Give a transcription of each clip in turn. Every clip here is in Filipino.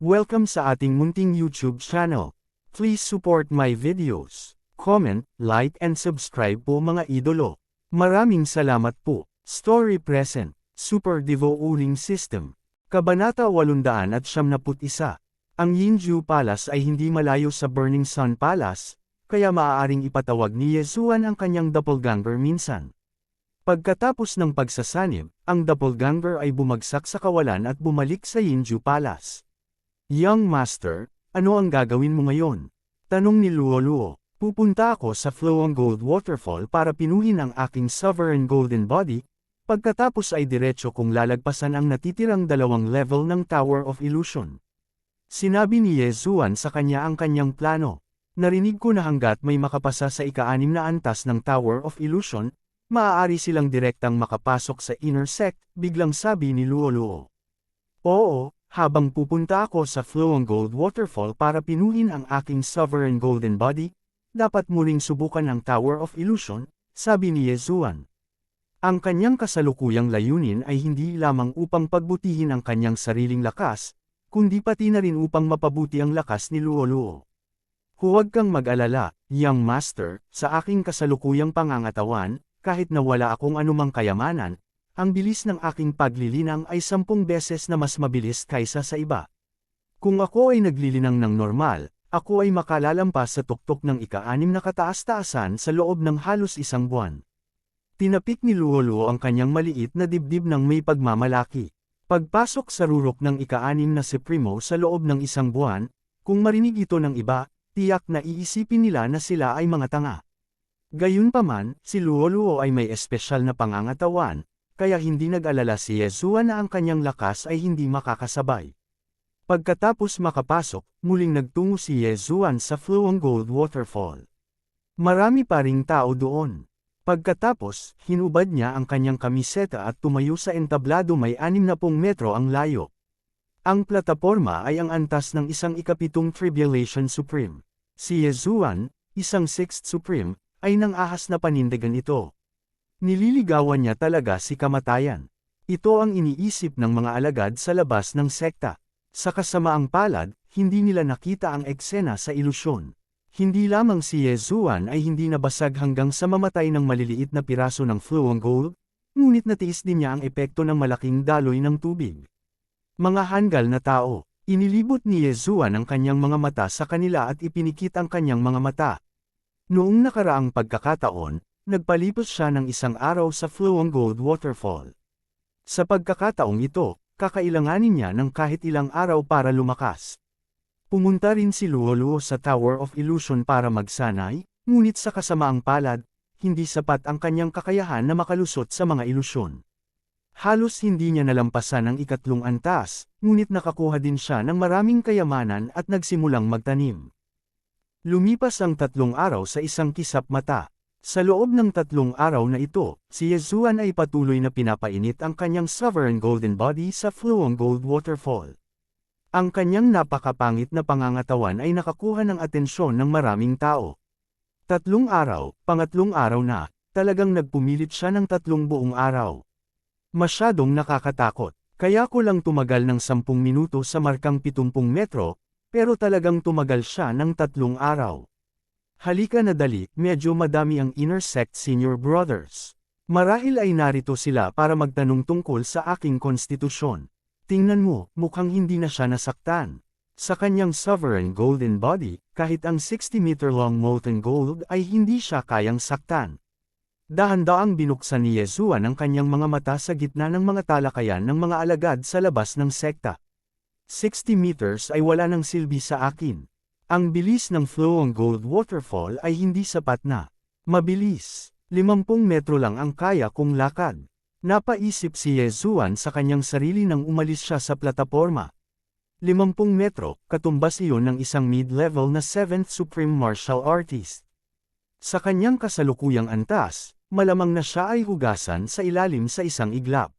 Welcome sa ating munting YouTube channel. Please support my videos. Comment, like and subscribe po mga idolo. Maraming salamat po. Story present. Super Devo Uling System. Kabanata 871. Ang Yinju Palace ay hindi malayo sa Burning Sun Palace, kaya maaaring ipatawag ni Yezuan ang kanyang doppelganger minsan. Pagkatapos ng pagsasanib, ang doppelganger ay bumagsak sa kawalan at bumalik sa Yinju Palace. Young Master, ano ang gagawin mo ngayon? Tanong ni Luoluo. Pupunta ako sa Flowing Gold Waterfall para pinuhin ang aking Sovereign Golden Body, pagkatapos ay diretso kong lalagpasan ang natitirang 2 level ng Tower of Illusion. Sinabi ni Yezuan sa kanya ang kanyang plano. Narinig ko na hanggat may makapasa sa ika-6 na antas ng Tower of Illusion, maaari silang direktang makapasok sa inner sect, biglang sabi ni Luoluo. Oo. Habang pupunta ako sa Flowing Gold Waterfall para pinuhin ang aking Sovereign Golden Body, dapat muling subukan ang Tower of Illusion, sabi ni Yezuan. Ang kanyang kasalukuyang layunin ay hindi lamang upang pagbutihin ang kanyang sariling lakas, kundi pati na rin upang mapabuti ang lakas ni Luoluo. Huwag kang mag-alala, Young Master, sa aking kasalukuyang pangangatawan, kahit na wala akong anumang kayamanan, ang bilis ng aking paglilinang ay 10 beses na mas mabilis kaysa sa iba. Kung ako ay naglilinang ng normal, ako ay makalalampas sa tuktok ng ika-6 na kataas-taasan sa loob ng halos 1 buwan. Tinapik ni Luoluo ang kanyang maliit na dibdib ng may pagmamalaki. Pagpasok sa rurok ng ika-6 na Supremo sa loob ng 1 buwan, kung marinig ito ng iba, tiyak na iisipin nila na sila ay mga tanga. Gayunpaman, si Luoluo ay may espesyal na pangangatawan, kaya hindi nag-alala si Yezuan na ang kanyang lakas ay hindi makakasabay. Pagkatapos makapasok, muling nagtungo si Yezuan sa Flowing Gold Waterfall. Marami pa ring tao doon. Pagkatapos, hinubad niya ang kanyang kamiseta at tumayo sa entablado may 60 metro ang layo. Ang plataporma ay ang antas ng isang ika-7 Tribulation Supreme. Si Yezuan, isang 6th Supreme, ay nang-ahas na panindigan ito. Nililigawan niya talaga si kamatayan. Ito ang iniisip ng mga alagad sa labas ng sekta. Sa kasamaang palad, hindi nila nakita ang eksena sa ilusyon. Hindi lamang si Yezuan ay hindi nabasag hanggang sa mamatay ng maliliit na piraso ng Flowing Gold, ngunit natiis din niya ang epekto ng malaking daloy ng tubig. Mga hanggal na tao, inilibot ni Yezuan ang kanyang mga mata sa kanila at ipinikit ang kanyang mga mata. Noong nakaraang pagkakataon, nagpalipos siya ng 1 araw sa Flowing Gold Waterfall. Sa pagkakataong ito, kakailanganin niya ng kahit ilang araw para lumakas. Pumunta rin si Luoluo sa Tower of Illusion para magsanay, ngunit sa kasamaang palad, hindi sapat ang kanyang kakayahan na makalusot sa mga ilusyon. Halos hindi niya nalampasan ang ika-3 antas, ngunit nakakuha din siya ng maraming kayamanan at nagsimulang magtanim. Lumipas ang 3 araw sa isang kisap mata. Sa loob ng 3 araw na ito, si Yezuan ay patuloy na pinapainit ang kanyang Sovereign Golden Body sa Flowing Gold Waterfall. Ang kanyang napakapangit na pangangatawan ay nakakuha ng atensyon ng maraming tao. 3 araw, pangatlong araw na, talagang nagpumilit siya ng 3 buong araw. Masyadong nakakatakot, kaya ko lang tumagal ng 10 minuto sa markang 70 metro, pero talagang tumagal siya ng 3 araw. Halika na dali, medyo madami ang inner sect senior brothers. Marahil ay narito sila para magtanong tungkol sa aking konstitusyon. Tingnan mo, mukhang hindi na siya nasaktan. Sa kanyang Sovereign Golden Body, kahit ang 60-meter-long molten gold ay hindi siya kayang saktan. Dahan-daang binuksan ni Yezuan ang kanyang mga mata sa gitna ng mga talakayan ng mga alagad sa labas ng sekta. 60 meters ay wala ng silbi sa akin. Ang bilis ng Flowing Gold Waterfall ay hindi sapat na. Mabilis. 50 metro lang ang kaya kong lakad. Napaisip si Yezuan sa kanyang sarili nang umalis siya sa plataporma. 50 metro, katumbas iyon ng isang mid-level na 7th Supreme Martial Artist. Sa kanyang kasalukuyang antas, malamang na siya ay hugasan sa ilalim sa isang iglap.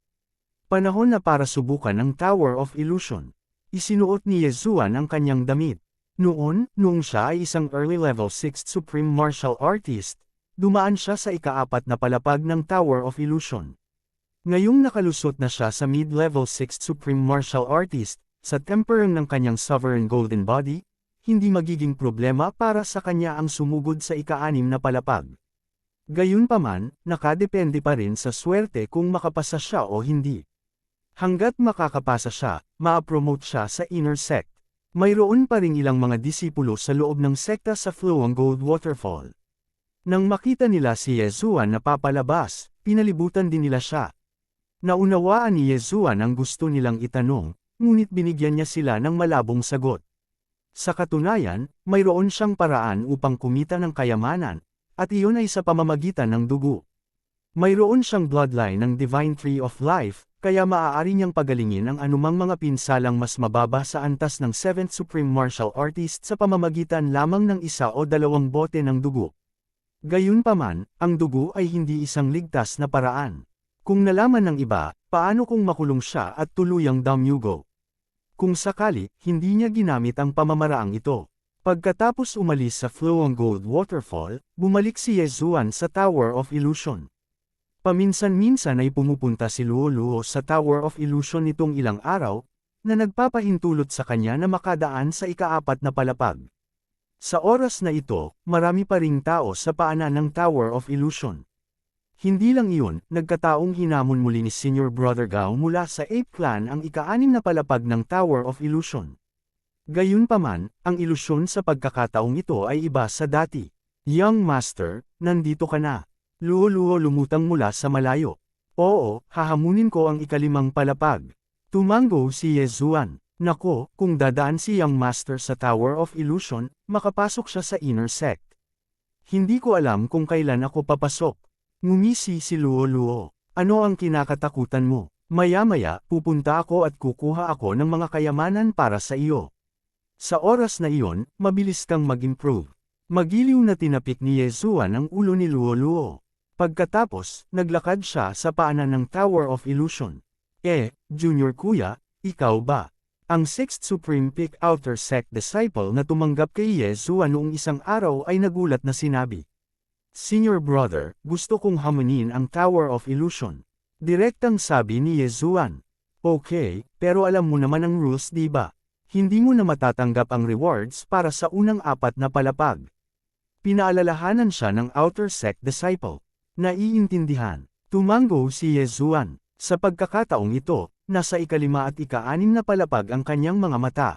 Panahon na para subukan ang Tower of Illusion. Isinuot ni Yezuan ang kanyang damit. Noong siya ay isang early-level 6th Supreme Martial Artist, dumaan siya sa ika-4 na palapag ng Tower of Illusion. Ngayong nakalusot na siya sa mid-level 6th Supreme Martial Artist, sa temperament ng kanyang sovereign golden body, hindi magiging problema para sa kanya ang sumugod sa ika-6 na palapag. Gayunpaman, nakadepende pa rin sa swerte kung makapasa siya o hindi. Hanggat makakapasa siya, ma-promote siya sa inner sect. Mayroon pa ring ilang mga disipulo sa loob ng sekta sa Flowang Gold Waterfall. Nang makita nila si Yezuan na papalabas, pinalibutan din nila siya. Naunawaan ni Yezuan ang gusto nilang itanong, ngunit binigyan niya sila ng malabong sagot. Sa katunayan, mayroon siyang paraan upang kumita ng kayamanan, at iyon ay sa pamamagitan ng dugo. Mayroon siyang bloodline ng Divine Tree of Life, kaya maaari niyang pagalingin ang anumang mga pinsalang mas mababa sa antas ng 7th Supreme Martial Artist sa pamamagitan lamang ng 1 o 2 bote ng dugo. Gayunpaman, ang dugo ay hindi isang ligtas na paraan. Kung nalaman ng iba, paano kung makulong siya at tuluyang damyugo? Kung sakali, hindi niya ginamit ang pamamaraang ito. Pagkatapos umalis sa Flowang Gold Waterfall, bumalik si Yezuan sa Tower of Illusion. Paminsan-minsan ay pumupunta si Luo-Luo sa Tower of Illusion nitong ilang araw, na nagpapahintulot sa kanya na makadaan sa ika-4 na palapag. Sa oras na ito, marami pa ring tao sa paanan ng Tower of Illusion. Hindi lang iyon, nagkataong hinamon muli ni Senior Brother Gao mula sa Ape Clan ang ika-6 na palapag ng Tower of Illusion. Gayunpaman, ang ilusyon sa pagkakataong ito ay iba sa dati. Young Master, nandito ka na. Luo-Luo lumutang mula sa malayo. Oo, hahamunin ko ang ika-5 palapag. Tumango si Yezuan. Nako, kung dadaan si Young Master sa Tower of Illusion, makapasok siya sa inner sect. Hindi ko alam kung kailan ako papasok. Ngumisi si Luo-Luo. Ano ang kinakatakutan mo? Maya-maya, pupunta ako at kukuha ako ng mga kayamanan para sa iyo. Sa oras na iyon, mabilis kang mag-improve. Magiliw na tinapik ni Yezuan ang ulo ni Luo-Luo. Pagkatapos, naglakad siya sa paanan ng Tower of Illusion. Junior Kuya, ikaw ba? Ang 6th Supreme Peak Outer Sect Disciple na tumanggap kay Yezuan noong isang araw ay nagulat na sinabi. Senior Brother, gusto kong hamunin ang Tower of Illusion. Direktang sabi ni Yezuan. Okay, pero alam mo naman ang rules di ba? Hindi mo na matatanggap ang rewards para sa unang 4 na palapag. Pinaalalahanan siya ng Outer Sect Disciple. Naiintindihan. Tumango si Yezuan. Sa pagkakataong ito, nasa ika-5 at ika-6 na palapag ang kanyang mga mata.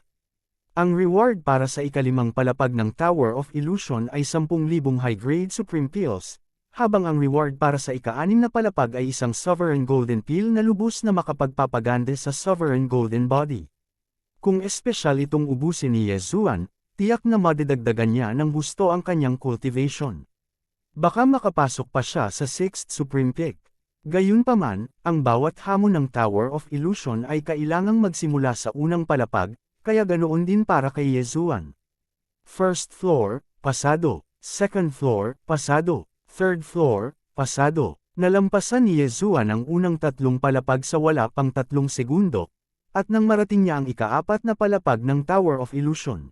Ang reward para sa ika-5 palapag ng Tower of Illusion ay 10,000 high-grade Supreme Pills, habang ang reward para sa ika-6 na palapag ay isang Sovereign Golden Pill na lubos na makapagpapaganda sa Sovereign Golden Body. Kung espesyal itong ubusin ni Yezuan, tiyak na madidagdagan niya ng gusto ang kanyang cultivation. Baka makapasok pa siya sa 6th Supreme Peak. Gayunpaman, ang bawat hamon ng Tower of Illusion ay kailangang magsimula sa unang palapag, kaya ganoon din para kay Yezuan. First floor, pasado. Second floor, pasado. Third floor, pasado. Nalampasan ni Yezuan ang unang 3 palapag sa wala pang 3 segundo, at nang marating niya ang ika-4 na palapag ng Tower of Illusion.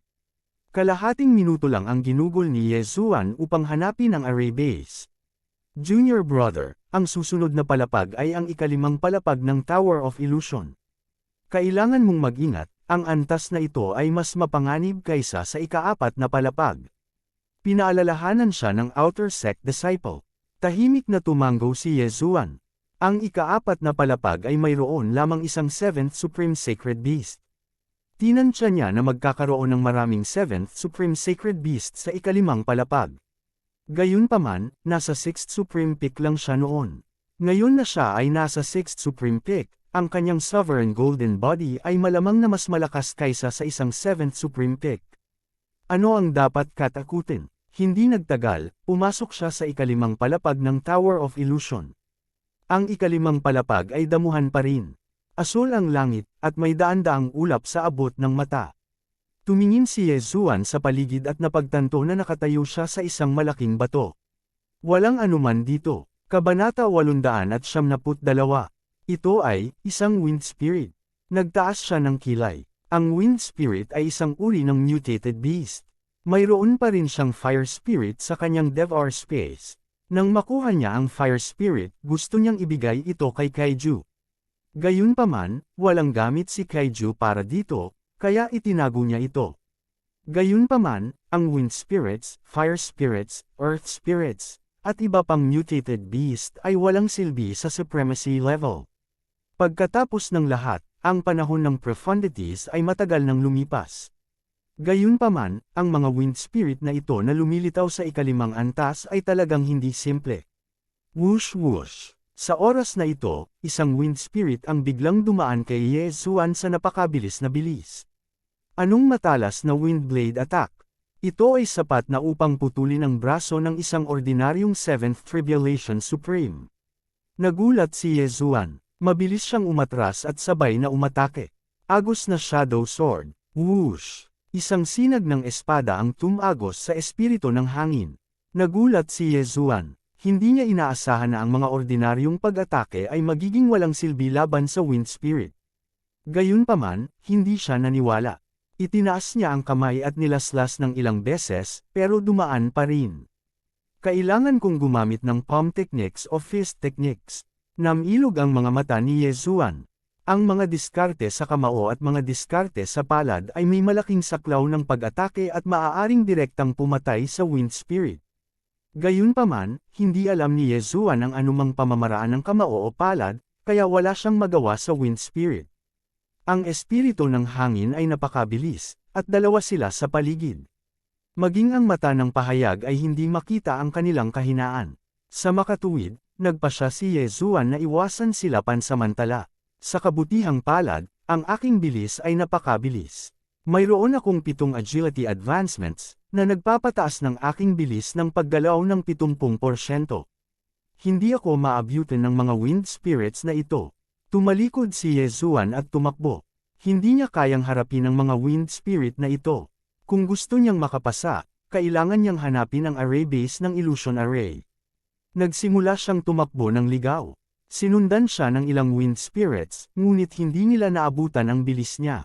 Kalahating minuto lang ang ginugol ni Yezuan upang hanapin ang array base. Junior Brother, ang susunod na palapag ay ang ika-5 palapag ng Tower of Illusion. Kailangan mong mag-ingat, ang antas na ito ay mas mapanganib kaysa sa ika-4 na palapag. Pinaalalahanan siya ng Outer Sect Disciple. Tahimik na tumango si Yezuan. Ang ika-4 na palapag ay mayroon lamang isang 7th Supreme Sacred Beast. Tinansya niya na magkakaroon ng maraming 7th Supreme Sacred Beast sa ika-5 palapag. Gayunpaman, nasa 6th Supreme Peak lang siya noon. Ngayon na siya ay nasa 6th Supreme Peak, ang kanyang Sovereign Golden Body ay malamang na mas malakas kaysa sa isang 7th Supreme Peak. Ano ang dapat katakutin? Hindi nagtagal, pumasok siya sa ika-5 palapag ng Tower of Illusion. Ang ika-5 palapag ay damuhan pa rin. Asul ang langit, at may daan-daang ulap sa abot ng mata. Tumingin si Yezuan sa paligid at napagtanto na nakatayo siya sa isang malaking bato. Walang anuman dito. Kabanata 872. Ito ay, isang wind spirit. Nagtaas siya ng kilay. Ang wind spirit ay isang uri ng mutated beast. Mayroon pa rin siyang fire spirit sa kanyang Devar space. Nang makuha niya ang fire spirit, gusto niyang ibigay ito kay Kaiju. Gayunpaman, walang gamit si Kaiju para dito, kaya itinago niya ito. Gayunpaman, ang wind spirits, fire spirits, earth spirits, at iba pang mutated beast ay walang silbi sa supremacy level. Pagkatapos ng lahat, ang panahon ng profundities ay matagal nang lumipas. Gayunpaman, ang mga wind spirit na ito na lumilitaw sa ikalimang antas ay talagang hindi simple. Whoosh whoosh. Sa oras na ito, isang wind spirit ang biglang dumaan kay Yezuan sa napakabilis na bilis. Anong matalas na wind blade attack? Ito ay sapat na upang putulin ang braso ng isang ordinaryong 7th Tribulation Supreme. Nagulat si Yezuan. Mabilis siyang umatras at sabay na umatake. Agos na Shadow Sword. Whoosh! Isang sinag ng espada ang tumagos sa espiritu ng hangin. Nagulat si Yezuan. Hindi niya inaasahan na ang mga ordinaryong pag-atake ay magiging walang silbi laban sa wind spirit. Gayunpaman, hindi siya naniwala. Itinaas niya ang kamay at nilaslas ng ilang beses, pero dumaan pa rin. Kailangan kong gumamit ng palm techniques o fist techniques. Namilog ang mga mata ni Yezuan. Ang mga diskarte sa kamao at mga diskarte sa palad ay may malaking saklaw ng pag-atake at maaaring direktang pumatay sa wind spirit. Gayunpaman, hindi alam ni Yezuan ang anumang pamamaraan ng kamao o palad, kaya wala siyang magawa sa wind spirit. Ang espiritu ng hangin ay napakabilis, at dalawa sila sa paligid. Maging ang mata ng pahayag ay hindi makita ang kanilang kahinaan. Sa makatuwid, nagpasya si Yezuan na iwasan sila pansamantala. Sa kabutihang palad, ang aking bilis ay napakabilis. Mayroon akong 7 agility advancements, na nagpapataas ng aking bilis ng paggalaw ng 70%. Hindi ako maabutin ng mga wind spirits na ito. Tumalikod si Yezuan at tumakbo. Hindi niya kayang harapin ang mga wind spirit na ito. Kung gusto niyang makapasa, kailangan niyang hanapin ang array base ng illusion array. Nagsimula siyang tumakbo ng ligaw. Sinundan siya ng ilang wind spirits, ngunit hindi nila naabutan ang bilis niya.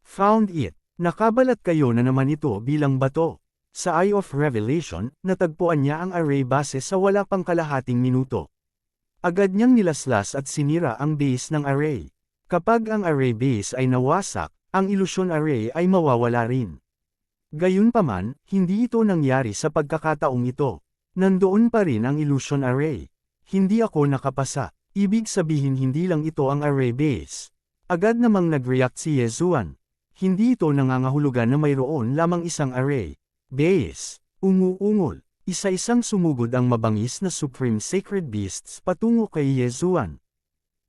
Found it. Nakabalat kayo na naman ito bilang bato. Sa Eye of Revelation, natagpuan niya ang array base sa wala pang kalahating minuto. Agad niyang nilaslas at sinira ang base ng array. Kapag ang array base ay nawasak, ang illusion array ay mawawala rin. Gayunpaman, hindi ito nangyari sa pagkakataong ito. Nandoon pa rin ang illusion array. Hindi ako nakapasa. Ibig sabihin hindi lang ito ang array base. Agad namang nag-react si Yezuan. Hindi ito nangangahulugan na mayroon lamang isang array base. Umuungol. Isa-isang sumugod ang mabangis na Supreme Sacred Beasts patungo kay Yezuan.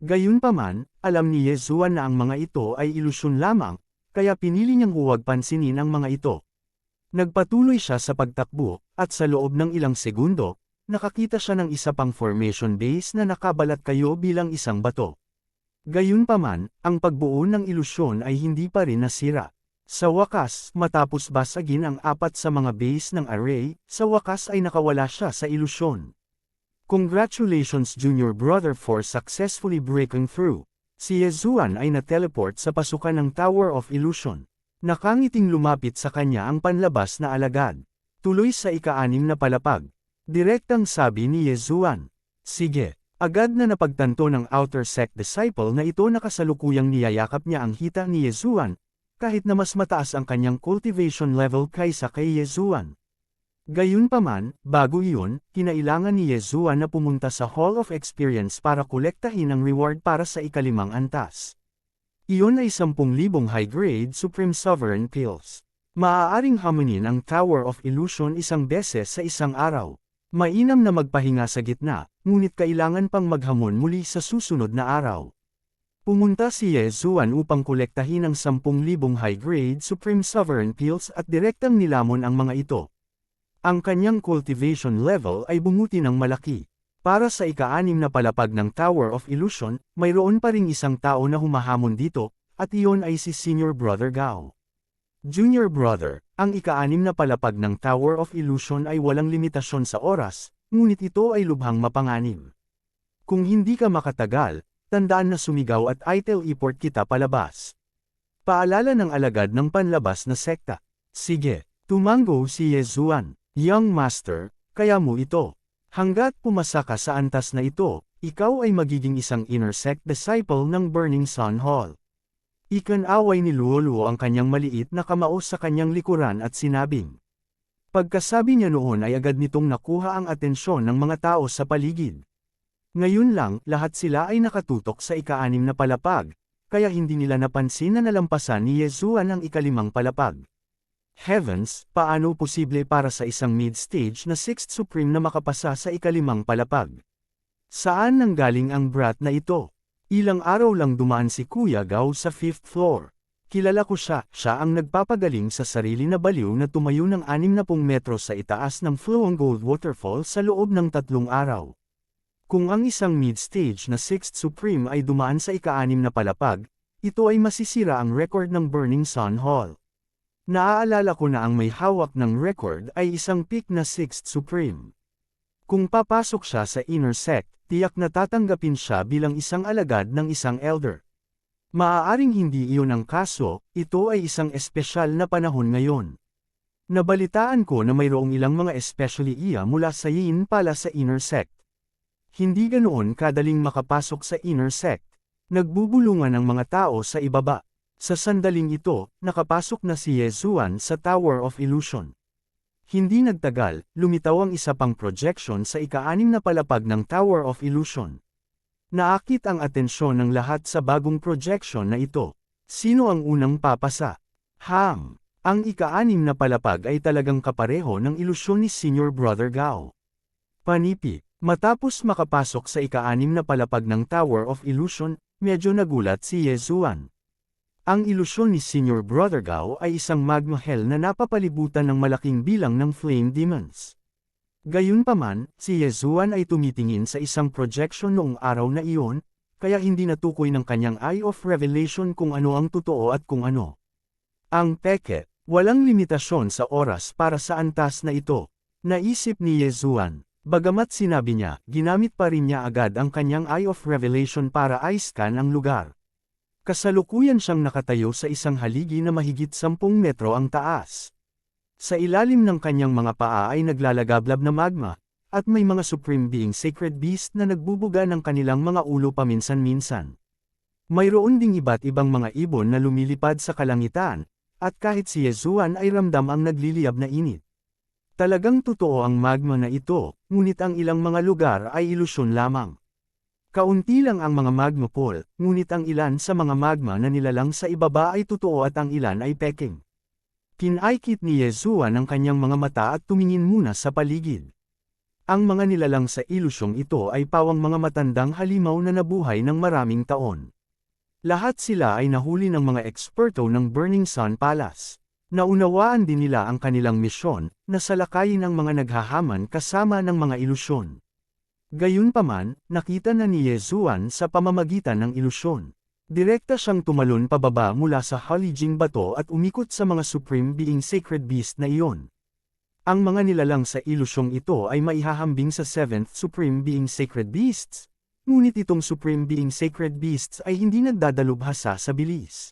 Gayunpaman, alam ni Yezuan na ang mga ito ay ilusyon lamang, kaya pinili niyang huwag pansinin ang mga ito. Nagpatuloy siya sa pagtakbo, at sa loob ng ilang segundo, nakakita siya ng isa pang formation base na nakabalat kayo bilang isang bato. Gayunpaman, ang pagbuo ng ilusyon ay hindi pa rin nasira. Sa wakas, matapos basagin ang 4 sa mga base ng array, sa wakas ay nakawala siya sa ilusyon. Congratulations Junior Brother for successfully breaking through. Si Yezuan ay na-teleport sa pasukan ng Tower of Illusion. Nakangiting lumapit sa kanya ang panlabas na alagad. Tuloy sa ika-6 na palapag. Direktang sabi ni Yezuan. Sige. Agad na napagtanto ng outer sect disciple na ito na kasalukuyang niyayakap niya ang hita ni Yezuan, kahit na mas mataas ang kanyang cultivation level kaysa kay Yezuan. Gayunpaman, bago iyon, kinailangan ni Yezuan na pumunta sa Hall of Experience para kolektahin ang reward para sa ika-5 antas. Iyon ay 10,000 high-grade Supreme Sovereign Pills. Maaaring hamunin ang Tower of Illusion isang beses sa isang araw. Mainam na magpahinga sa gitna, ngunit kailangan pang maghamon muli sa susunod na araw. Pumunta si Yezuan upang kolektahin ang 10,000 high-grade Supreme Sovereign Pills at direktang nilamon ang mga ito. Ang kanyang cultivation level ay bumuti ng malaki. Para sa ika-6 na palapag ng Tower of Illusion, mayroon pa ring isang tao na humahamon dito, at iyon ay si Senior Brother Gao. Junior Brother, ang ika-6 na palapag ng Tower of Illusion ay walang limitasyon sa oras, ngunit ito ay lubhang mapanganib. Kung hindi ka makatagal, tandaan na sumigaw at i-teleport kita palabas. Paalala ng alagad ng panlabas na sekta. Sige, tumango si Yezuan. Young Master, kaya mo ito. Hanggat pumasa ka sa antas na ito, ikaw ay magiging isang inner sect disciple ng Burning Sun Hall. Ikinaway ni Luoluo ang kanyang maliit na kamao sa kanyang likuran at sinabing. Pagkasabi niya noon ay agad nitong nakuha ang atensyon ng mga tao sa paligid. Ngayon lang, lahat sila ay nakatutok sa ika-6 na palapag, kaya hindi nila napansin na nalampasan ni Yezuan ang ika-5 palapag. Heavens, paano posible para sa isang mid-stage na 6th Supreme na makapasa sa ika-5 palapag? Saan nanggaling ang brat na ito? Ilang araw lang dumaan si Kuya Gao sa 5th floor. Kilala ko siya ang nagpapagaling sa sarili na baliw na tumayo ng 60 metro sa itaas ng Flowing Gold Waterfall sa loob ng 3 araw. Kung ang isang mid-stage na 6th Supreme ay dumaan sa ika-6 na palapag, ito ay masisira ang record ng Burning Sun Hall. Naaalala ko na ang may hawak ng record ay isang peak na 6th Supreme. Kung papasok siya sa inner sect, tiyak na tatanggapin siya bilang isang alagad ng isang elder. Maaaring hindi iyon ang kaso, ito ay isang espesyal na panahon ngayon. Nabalitaan ko na mayroong ilang mga especially iya mula sa Yin pala sa inner sect. Hindi ganoon kadaling makapasok sa inner sect. Nagbubulungan ang mga tao sa ibaba. Sa sandaling ito, nakapasok na si Yezuan sa Tower of Illusion. Hindi nagtagal, lumitaw ang isa pang projection sa ika-6 na palapag ng Tower of Illusion. Naakit ang atensyon ng lahat sa bagong projection na ito. Sino ang unang papasa? Ang ika-6 na palapag ay talagang kapareho ng ilusyon ni Senior Brother Gao. Panipi, matapos makapasok sa ika-6 na palapag ng Tower of Illusion, medyo nagulat si Yezuan. Ang ilusyon ni Senior Brother Gao ay isang magma hell na napapalibutan ng malaking bilang ng flame demons. Gayunpaman, si Yezuan ay tumitingin sa isang projection noong araw na iyon, kaya hindi natukoy ng kanyang Eye of Revelation kung ano ang totoo at kung ano. Ang peke, walang limitasyon sa oras para sa antas na ito, naisip ni Yezuan. Bagamat sinabi niya, ginamit pa rin niya agad ang kanyang Eye of Revelation para i-scan ang lugar. Kasalukuyan siyang nakatayo sa isang haligi na mahigit 10 metro ang taas. Sa ilalim ng kanyang mga paa ay naglalagablab na magma, at may mga Supreme Being Sacred Beast na nagbubuga ng kanilang mga ulo paminsan-minsan. Mayroon ding iba't ibang mga ibon na lumilipad sa kalangitan, at kahit si Yezuan ay ramdam ang nagliliyab na init. Talagang totoo ang magma na ito, ngunit ang ilang mga lugar ay ilusyon lamang. Kaunti lang ang mga magma pool, ngunit ang ilan sa mga magma na nilalang sa ibaba ay totoo at ang ilan ay peking. Kinaikit ni Yezuan ang kanyang mga mata at tumingin muna sa paligid. Ang mga nilalang sa ilusyong ito ay pawang mga matandang halimaw na nabuhay ng maraming taon. Lahat sila ay nahuli ng mga eksperto ng Burning Sun Palace. Naunawaan din nila ang kanilang misyon, na salakayin ang mga naghahaman kasama ng mga ilusyon. Gayunpaman, nakita na ni Yezuan sa pamamagitan ng ilusyon. Direkta siyang tumalon pababa mula sa halijing bato at umikot sa mga Supreme Being Sacred Beast na iyon. Ang mga nilalang sa ilusyong ito ay maihahambing sa 7th Supreme Being Sacred Beasts, ngunit itong Supreme Being Sacred Beasts ay hindi nagdadalubhasa sa bilis.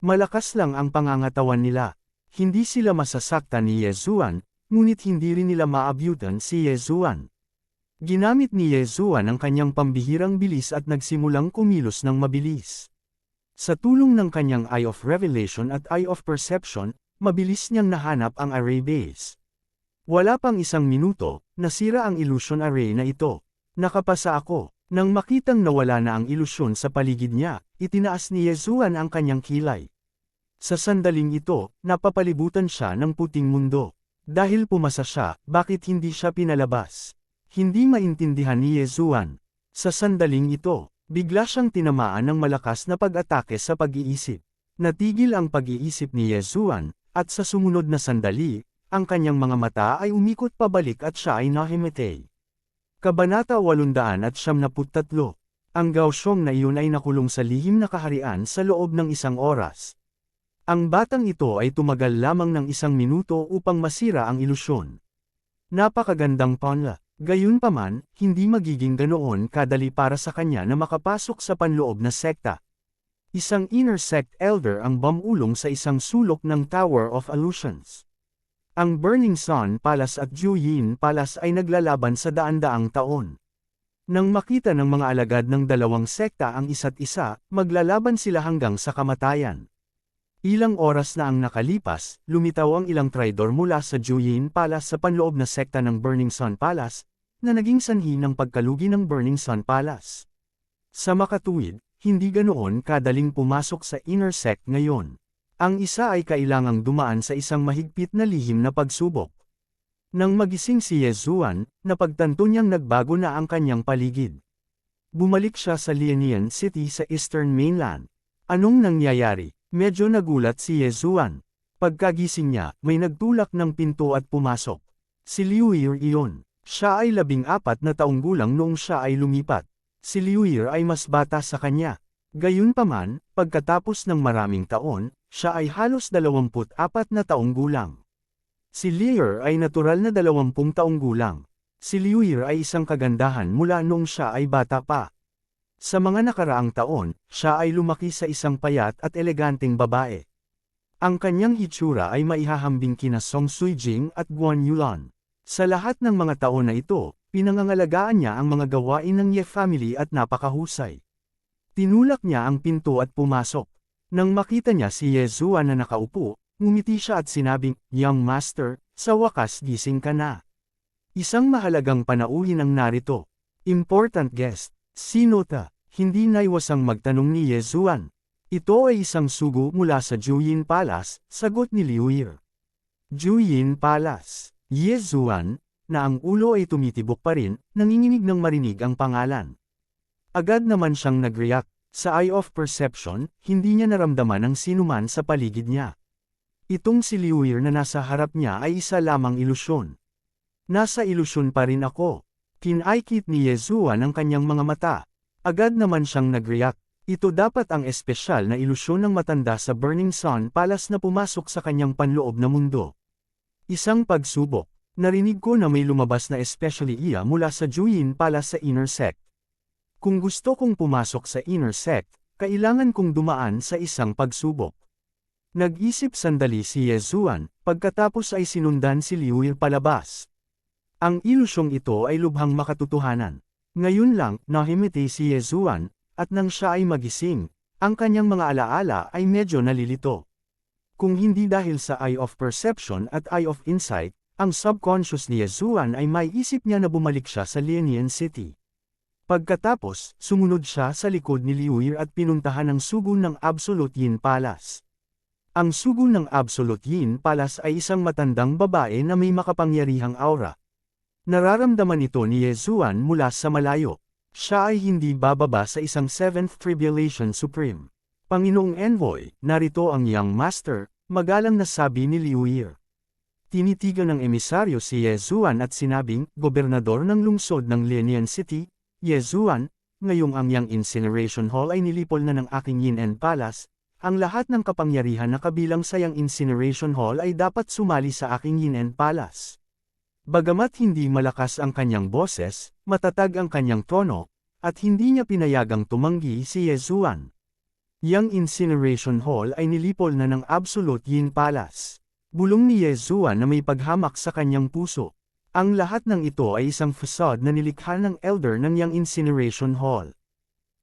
Malakas lang ang pangangatawan nila. Hindi sila masasaktan ni Yezuan, ngunit hindi rin nila maabutan si Yezuan. Ginamit ni Yezuan ang kanyang pambihirang bilis at nagsimulang kumilos ng mabilis. Sa tulong ng kanyang Eye of Revelation at Eye of Perception, mabilis niyang nahanap ang array base. Wala pang 1 minuto, nasira ang illusion array na ito. Nakapasa ako. Nang makitang nawala na ang ilusyon sa paligid niya, itinaas ni Yezuan ang kanyang kilay. Sa sandaling ito, napapalibutan siya ng puting mundo. Dahil pumasa siya, bakit hindi siya pinalabas? Hindi maintindihan ni Yezuan. Sa sandaling ito, bigla siyang tinamaan ng malakas na pag-atake sa pag-iisip. Natigil ang pag-iisip ni Yezuan, at sa sumunod na sandali, ang kanyang mga mata ay umikot pabalik at siya ay nahimatay. Kabanata 873. Ang Gaoxiong na iyon ay nakulong sa lihim na kaharian sa loob ng 1 oras. Ang batang ito ay tumagal lamang ng 1 minuto upang masira ang ilusyon. Napakagandang panla. Gayunpaman, hindi magiging ganoon kadali para sa kanya na makapasok sa panloob na sekta. Isang inner sect elder ang bumulong sa isang sulok ng Tower of Illusions. Ang Burning Sun Palace at Juyin Palace ay naglalaban sa daan-daang taon. Nang makita ng mga alagad ng dalawang sekta ang isa't isa, maglalaban sila hanggang sa kamatayan. Ilang oras na ang nakalipas, lumitaw ang ilang traidor mula sa Juyin Palace sa panloob na sekta ng Burning Sun Palace, na naging sanhi ng pagkalugi ng Burning Sun Palace. Sa makatuwid, hindi ganoon kadaling pumasok sa inner sect ngayon. Ang isa ay kailangang dumaan sa isang mahigpit na lihim na pagsubok. Nang magising si Yezuan, napagtanto niyang nagbago na ang kanyang paligid. Bumalik siya sa Lianian City sa Eastern Mainland. Anong nangyayari? Medyo nagulat si Yezuan. Pagkagising niya, may nagtulak ng pinto at pumasok. Si Liuir iyon. Siya ay 14 na taong gulang noong siya ay lumipat. Si Liuir ay mas bata sa kanya. Gayunpaman, pagkatapos ng maraming taon, siya ay halos 24 na taong gulang. Si Liuir ay natural na 20 taong gulang. Si Liuir ay isang kagandahan mula noong siya ay bata pa. Sa mga nakaraang taon, siya ay lumaki sa isang payat at eleganteng babae. Ang kanyang hitsura ay maihahambing kina Song Suijing at Guan Yulan. Sa lahat ng mga taon na ito, pinangangalagaan niya ang mga gawain ng Ye family at napakahusay. Tinulak niya ang pinto at pumasok. Nang makita niya si Yezuan na nakaupo, ngumiti siya at sinabing, "Young master, sa wakas gising ka na." Isang mahalagang panauhin ang narito. Important guest. Sino ta? Hindi naiwasang magtanong ni Yezuan. Ito ay isang sugo mula sa Juyin Palace, sagot ni Liuir. Juyin Palace. Yezuan, na ang ulo ay tumitibok pa rin, nanginginig ng marinig ang pangalan. Agad naman siyang nag-react. Sa eye of perception, hindi niya naramdaman ang sinuman sa paligid niya. Itong si Liuir na nasa harap niya ay isa lamang ilusyon. Nasa ilusyon pa rin ako. Kinaikit ni Yezuan ang kanyang mga mata. Agad naman siyang nag-react. Ito dapat ang espesyal na ilusyon ng matanda sa Burning Sun Palace na pumasok sa kanyang panloob na mundo. Isang pagsubok. Narinig ko na may lumabas na especially iya mula sa Juyin Palace sa inner sect. Kung gusto kong pumasok sa inner sect, kailangan kong dumaan sa isang pagsubok. Nag-isip sandali si Yezuan, pagkatapos ay sinundan si Liuir palabas. Ang ilusyong ito ay lubhang makatotohanan. Ngayon lang, nahimiti si Yezuan, at nang siya ay magising, ang kanyang mga alaala ay medyo nalilito. Kung hindi dahil sa eye of perception at eye of insight, ang subconscious ni Yezuan ay may isip niya na bumalik siya sa Lianian City. Pagkatapos, sumunod siya sa likod ni Liuir at pinuntahan ang sugo ng Absolute Yin Palace. Ang sugo ng Absolute Yin Palace ay isang matandang babae na may makapangyarihang aura. Nararamdaman ito ni Yezuan mula sa malayo. Siya ay hindi bababa sa isang 7th Tribulation Supreme. Panginoong Envoy, narito ang Young Master, magalang na sabi ni Liuir. Tinitigan ng emisaryo si Yezuan at sinabing, Gobernador ng lungsod ng Lianian City, Yezuan, ngayong ang Yang Incineration Hall ay nilipol na ng aking Yin and Palace, ang lahat ng kapangyarihan na kabilang sa Yang Incineration Hall ay dapat sumali sa aking Yin and Palace. Bagamat hindi malakas ang kanyang boses, matatag ang kanyang tono, at hindi niya pinayagang tumanggi si Yezuan. Yang Incineration Hall ay nilipol na ng Absolute Yin Palace. Bulong ni Yezuan na may paghamak sa kanyang puso. Ang lahat ng ito ay isang facade na nilikha ng elder ng Yang Incineration Hall.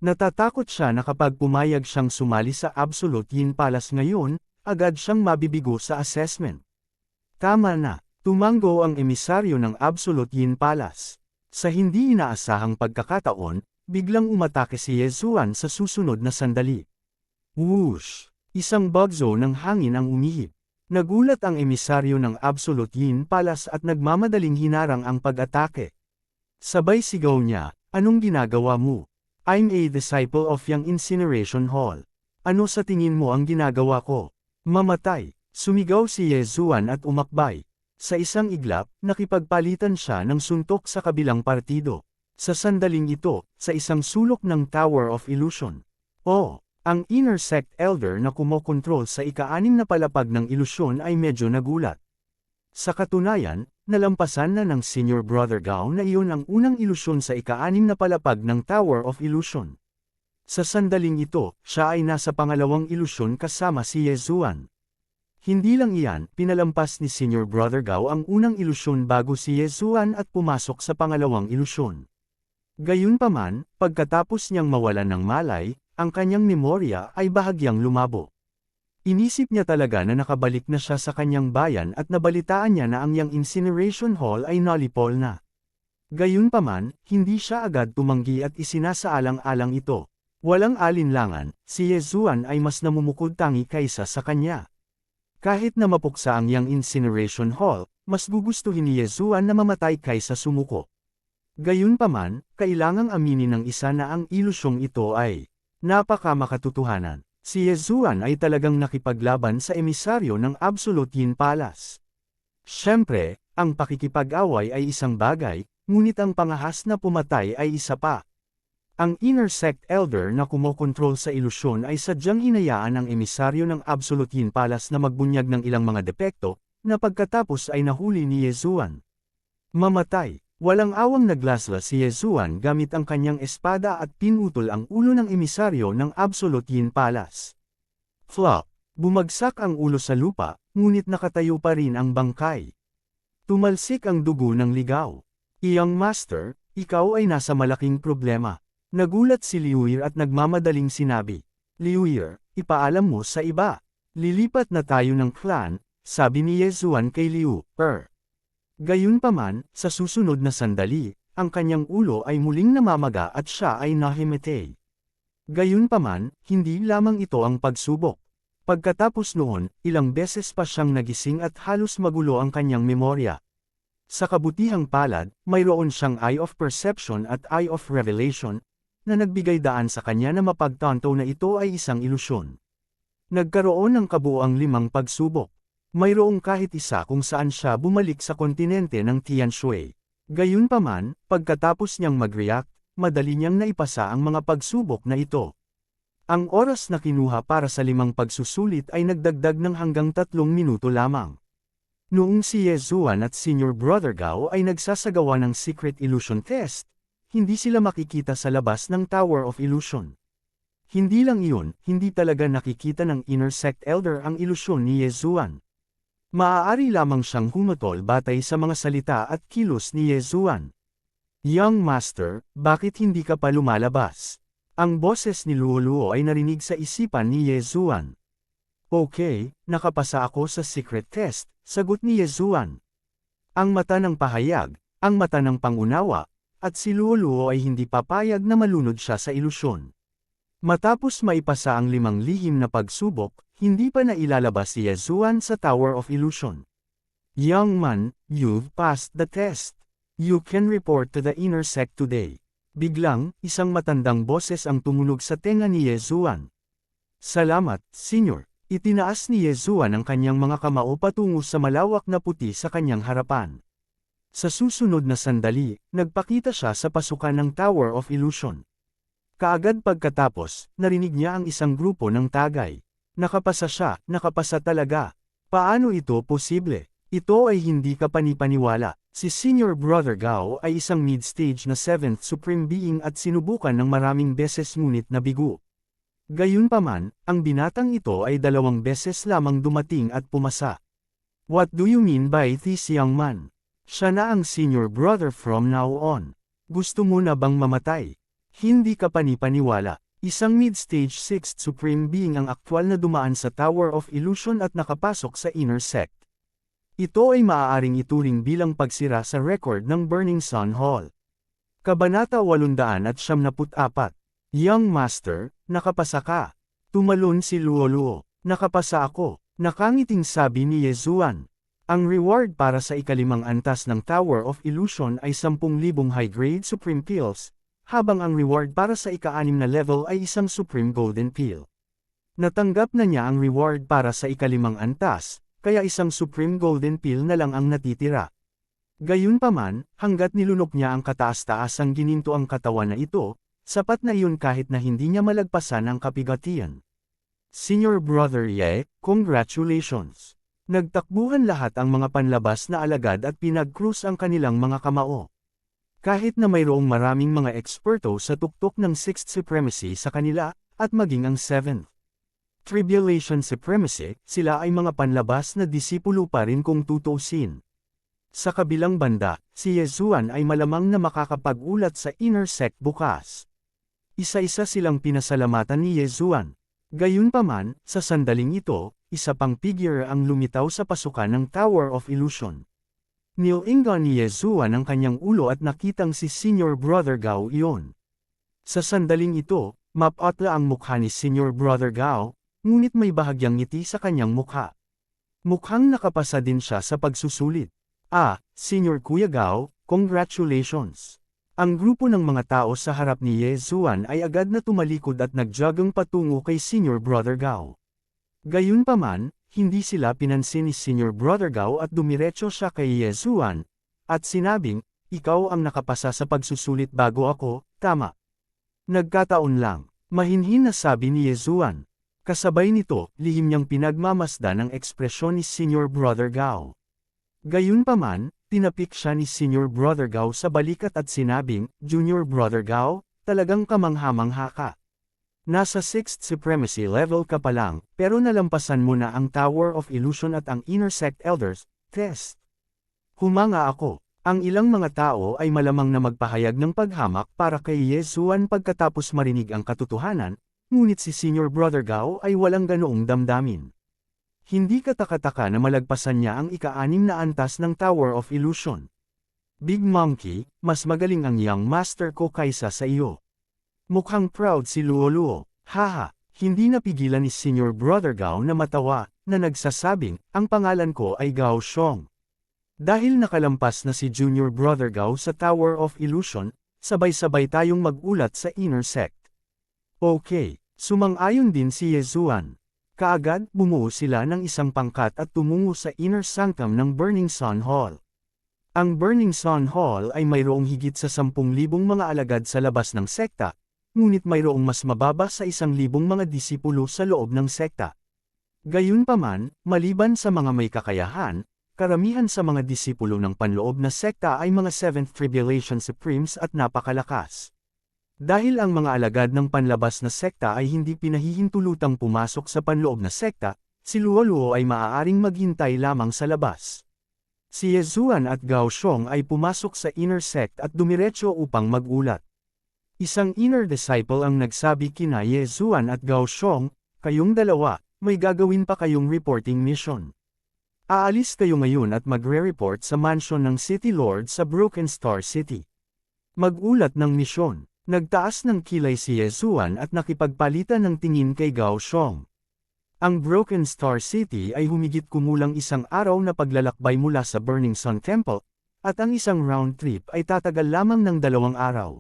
Natatakot siya na kapag pumayag siyang sumali sa Absolute Yin Palace ngayon, agad siyang mabibigo sa assessment. Tama na. Tumango ang emisaryo ng Absolute Yin Palace. Sa hindi inaasahang pagkakataon, biglang umatake si Yezuan sa susunod na sandali. Whoosh! Isang bagzo ng hangin ang umihip. Nagulat ang emisaryo ng Absolute Yin Palace at nagmamadaling hinarang ang pag-atake. Sabay sigaw niya, "Anong ginagawa mo? I'm a disciple of Yang Incineration Hall. Ano sa tingin mo ang ginagawa ko? Mamatay!" Sumigaw si Yezuan at umakbay. Sa isang iglap, nakipagpalitan siya ng suntok sa kabilang partido. Sa sandaling ito, sa isang sulok ng Tower of Illusion. Ang inner sect elder na kumokontrol sa ika-6 na palapag ng ilusyon ay medyo nagulat. Sa katunayan, nalampasan na ng Senior Brother Gao na iyon ang unang ilusyon sa ika-6 na palapag ng Tower of Illusion. Sa sandaling ito, siya ay nasa pangalawang ilusyon kasama si Yezuan. Hindi lang iyan, pinalampas ni Senior Brother Gao ang unang ilusyon bago si Yezuan at pumasok sa pangalawang ilusyon. Gayunpaman, pagkatapos niyang mawalan ng malay, ang kanyang memorya ay bahagyang lumabo. Inisip niya talaga na nakabalik na siya sa kanyang bayan at nabalitaan niya na ang Yang Incineration Hall ay nalipol na. Gayunpaman, hindi siya agad tumanggi at isinasaalang-alang ito. Walang alinlangan, si Yezuan ay mas namumukod-tangi kaysa sa kanya. Kahit na mapuksa ang Yang Incineration Hall, mas gugustuhin ni Yezuan na mamatay kaysa sumuko. Gayunpaman, kailangang aminin ng isa na ang ilusyong ito ay napakamakatotohanan. Si Yezuan ay talagang nakipaglaban sa emisaryo ng Absolute Yin Palace. Siyempre, ang pakikipag-away ay isang bagay, ngunit ang pangahas na pumatay ay isa pa. Ang Inner Sect Elder na kumokontrol sa ilusyon ay sadyang hinayaan ang emisaryo ng Absolute Yin Palace na magbunyag ng ilang mga depekto, na pagkatapos ay nahuli ni Yezuan. Mamatay. Walang awang naglasla si Yezuan gamit ang kanyang espada at pinutol ang ulo ng emisaryo ng Absolute Yin Palace. Flop. Bumagsak ang ulo sa lupa, ngunit nakatayo pa rin ang bangkay. Tumalsik ang dugo ng ligaw. Iyang master, ikaw ay nasa malaking problema. Nagulat si Liuir at nagmamadaling sinabi, Liuir, ipaalam mo sa iba. Lilipat na tayo ng clan, sabi ni Yezuan kay Liu. Gayunpaman, sa susunod na sandali, ang kanyang ulo ay muling namamaga at siya ay nahimatay. Gayunpaman, hindi lamang ito ang pagsubok. Pagkatapos noon, ilang beses pa siyang nagising at halos magulo ang kanyang memorya. Sa kabutihang palad, mayroon siyang Eye of Perception at Eye of Revelation, na nagbigay daan sa kanya na mapagtanto na ito ay isang ilusyon. Nagkaroon ng kabuuang 5 pagsubok. Mayroong kahit isa kung saan siya bumalik sa kontinente ng Tianshui. Gayunpaman, pagkatapos niyang mag-react, madali niyang naipasa ang mga pagsubok na ito. Ang oras na kinuha para sa 5 pagsusulit ay nagdagdag ng hanggang 3 minuto lamang. Noong si Yezuan at Senior Brother Gao ay nagsasagawa ng Secret Illusion Test, hindi sila makikita sa labas ng Tower of Illusion. Hindi lang iyon, hindi talaga nakikita ng Inner Sect Elder ang ilusyon ni Yezuan. Maaari lamang siyang humatol batay sa mga salita at kilos ni Yezuan. Young Master, bakit hindi ka pa lumalabas? Ang boses ni Luoluo ay narinig sa isipan ni Yezuan. Okay, nakapasa ako sa secret test, sagot ni Yezuan. Ang mata ng pahayag, ang mata ng pangunawa, at si Luoluo ay hindi papayag na malunod siya sa ilusyon. Matapos maipasa ang 5 lihim na pagsubok, hindi pa nailalabas si Yezuan sa Tower of Illusion. Young man, you've passed the test. You can report to the Inner Sect today. Biglang, isang matandang boses ang tumunog sa tenga ni Yezuan. Salamat, Senior. Itinaas ni Yezuan ang kanyang mga kamao patungo sa malawak na puti sa kanyang harapan. Sa susunod na sandali, nagpakita siya sa pasukan ng Tower of Illusion. Kaagad pagkatapos, narinig niya ang isang grupo ng tagay. Nakapasa siya, nakapasa talaga. Paano ito posible? Ito ay hindi kapanipaniwala. Si Senior Brother Gao ay isang mid-stage na 7th Supreme Being at sinubukan ng maraming beses ngunit nabigo. Gayunpaman, ang binatang ito ay 2 beses lamang dumating at pumasa. What do you mean by this young man? Siya na ang Senior Brother from now on. Gusto mo na bang mamatay? Hindi kapanipaniwala. Isang mid-stage 6th Supreme Being ang aktwal na dumaan sa Tower of Illusion at nakapasok sa Inner Sect. Ito ay maaaring ituring bilang pagsira sa record ng Burning Sun Hall. Kabanata 874. Young Master, nakapasa ka. Tumalon si Luoluo. Nakapasa ako. Nakangiting sabi ni Yezuan. Ang reward para sa ika-5 antas ng Tower of Illusion ay 10,000 high-grade Supreme Pills, habang ang reward para sa ika-6 na level ay isang Supreme Golden Pill. Natanggap na niya ang reward para sa ika-5 antas, kaya isang Supreme Golden Pill na lang ang natitira. Gayunpaman, hanggat nilunok niya ang kataas-taasang gininto ang katawan na ito, sapat na iyon kahit na hindi niya malagpasan ang kapigatian. Senior Brother Ye, congratulations! Nagtakbuhan lahat ang mga panlabas na alagad at pinag-cruise ang kanilang mga kamao. Kahit na mayroong maraming mga eksperto sa tuktok ng 6th Supremacy sa kanila, at maging ang 7th Tribulation Supremacy, sila ay mga panlabas na disipulo pa rin kung tutuusin. Sa kabilang banda, si Yezuan ay malamang na makakapag-ulat sa inner sect bukas. Isa-isa silang pinasalamatan ni Yezuan. Gayunpaman, sa sandaling ito, isa pang figure ang lumitaw sa pasukan ng Tower of Illusion. Nilingan ni Yezuan ang kanyang ulo at nakitang si Senior Brother Gao iyon. Sa sandaling ito, mapatla ang mukha ni Senior Brother Gao, ngunit may bahagyang ngiti sa kanyang mukha. Mukhang nakapasa din siya sa pagsusulit. Senior Kuya Gao, congratulations! Ang grupo ng mga tao sa harap ni Yezuan ay agad na tumalikod at nagjagang patungo kay Senior Brother Gao. Gayunpaman, hindi sila pinansin ni Senior Brother Gao at dumiretso siya kay Yezuan, at sinabing, ikaw ang nakapasa sa pagsusulit bago ako, tama. Nagkataon lang, mahinhin na sabi ni Yezuan. Kasabay nito, lihim niyang pinagmamasdan ang ekspresyon ni Senior Brother Gao. Gayunpaman, tinapik siya ni Senior Brother Gao sa balikat at sinabing, Junior Brother Gao, talagang kamangha-mangha ka. Nasa 6th Supremacy level ka pa lang, pero nalampasan mo na ang Tower of Illusion at ang Inner Sect Elders test. Humanga ako. Ang ilang mga tao ay malamang na magpahayag ng paghamak para kay Yezuan pagkatapos marinig ang katotohanan, ngunit si Senior Brother Gao ay walang ganoong damdamin. Hindi katakataka na malagpasan niya ang ika-6 na antas ng Tower of Illusion. Big Monkey, mas magaling ang Young Master ko kaysa sa iyo. Mukhang proud si Luoluo. Haha, hindi napigilan ni Senior Brother Gao na matawa, na nagsasabing, ang pangalan ko ay Gao Xiong. Dahil nakalampas na si Junior Brother Gao sa Tower of Illusion, sabay-sabay tayong mag-ulat sa Inner Sect. Okay, sumang-ayon din si Yezuan. Kaagad, bumuo sila ng isang pangkat at tumungo sa Inner Sanctum ng Burning Sun Hall. Ang Burning Sun Hall ay mayroong higit sa 10,000 mga alagad sa labas ng sekta, ngunit mayroong mas mababa sa 1,000 mga disipulo sa loob ng sekta. Gayunpaman, maliban sa mga may kakayahan, karamihan sa mga disipulo ng panloob na sekta ay mga 7th Tribulation Supremes at napakalakas. Dahil ang mga alagad ng panlabas na sekta ay hindi pinahihintulutang pumasok sa panloob na sekta, si Luoluo ay maaaring maghintay lamang sa labas. Si Yezuan at Gao Xiong ay pumasok sa Inner Sect at dumiretso upang mag-ulat. Isang inner disciple ang nagsabi kina Yezuan at Gao Xiong, kayong dalawa, may gagawin pa kayong reporting mission. Aalis kayo ngayon at magre-report sa mansion ng City Lord sa Broken Star City. Mag-ulat ng misyon. Nagtaas ng kilay si Yezuan at nakipagpalitan ng tingin kay Gao Xiong. Ang Broken Star City ay humigit kumulang 1 araw na paglalakbay mula sa Burning Sun Temple, at ang isang round trip ay tatagal lamang ng 2 araw.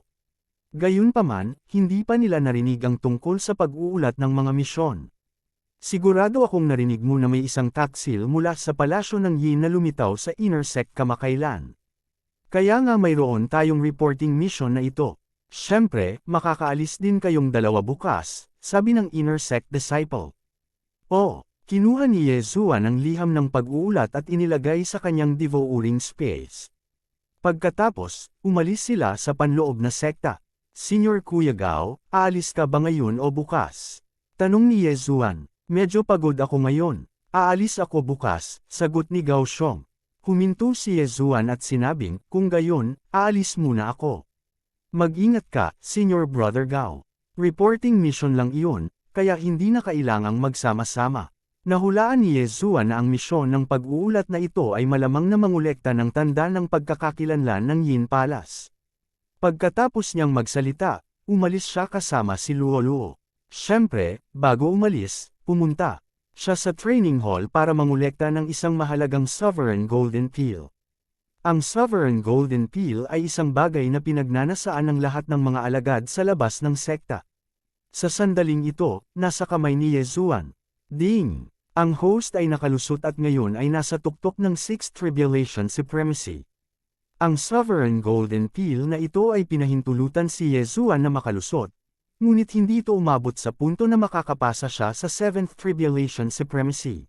Gayunpaman, hindi pa nila narinig ang tungkol sa pag-uulat ng mga misyon. Sigurado akong narinig mo na may isang taksil mula sa palasyo ng Yin na lumitaw sa Inner Sect kamakailan. Kaya nga mayroon tayong reporting mission na ito. Siyempre, makakaalis din kayong dalawa bukas, sabi ng Inner Sect disciple. Kinuha ni Yezuan ang liham ng pag-uulat at inilagay sa kanyang devouring space. Pagkatapos, umalis sila sa panloob na sekta. Senior Kuya Gao, aalis ka ba ngayon o bukas? Tanong ni Yezuan. Medyo pagod ako ngayon. Aalis ako bukas, sagot ni Gao Xiong. Huminto si Yezuan at sinabing, kung gayon, aalis muna ako. Mag-ingat ka, Senior Brother Gao. Reporting mission lang iyon, kaya hindi na kailangang magsama-sama. Nahulaan ni Yezuan na ang misyon ng pag-uulat na ito ay malamang na mangolekta ng tanda ng pagkakakilanlan ng Yin Palace. Pagkatapos niyang magsalita, umalis siya kasama si Luoluo. Siyempre, bago umalis, pumunta siya sa training hall para mangolekta ng isang mahalagang Sovereign Golden Peel. Ang Sovereign Golden Peel ay isang bagay na pinagnanasaan ng lahat ng mga alagad sa labas ng sekta. Sa sandaling ito, nasa kamay ni Yezuan. Ding! Ang host ay nakalusot at ngayon ay nasa tuktok ng 6th Tribulation Supremacy. Ang Sovereign Golden Peel na ito ay pinahintulutan si Yezuan na makalusot, ngunit hindi ito umabot sa punto na makakapasa siya sa 7th Tribulation Supremacy.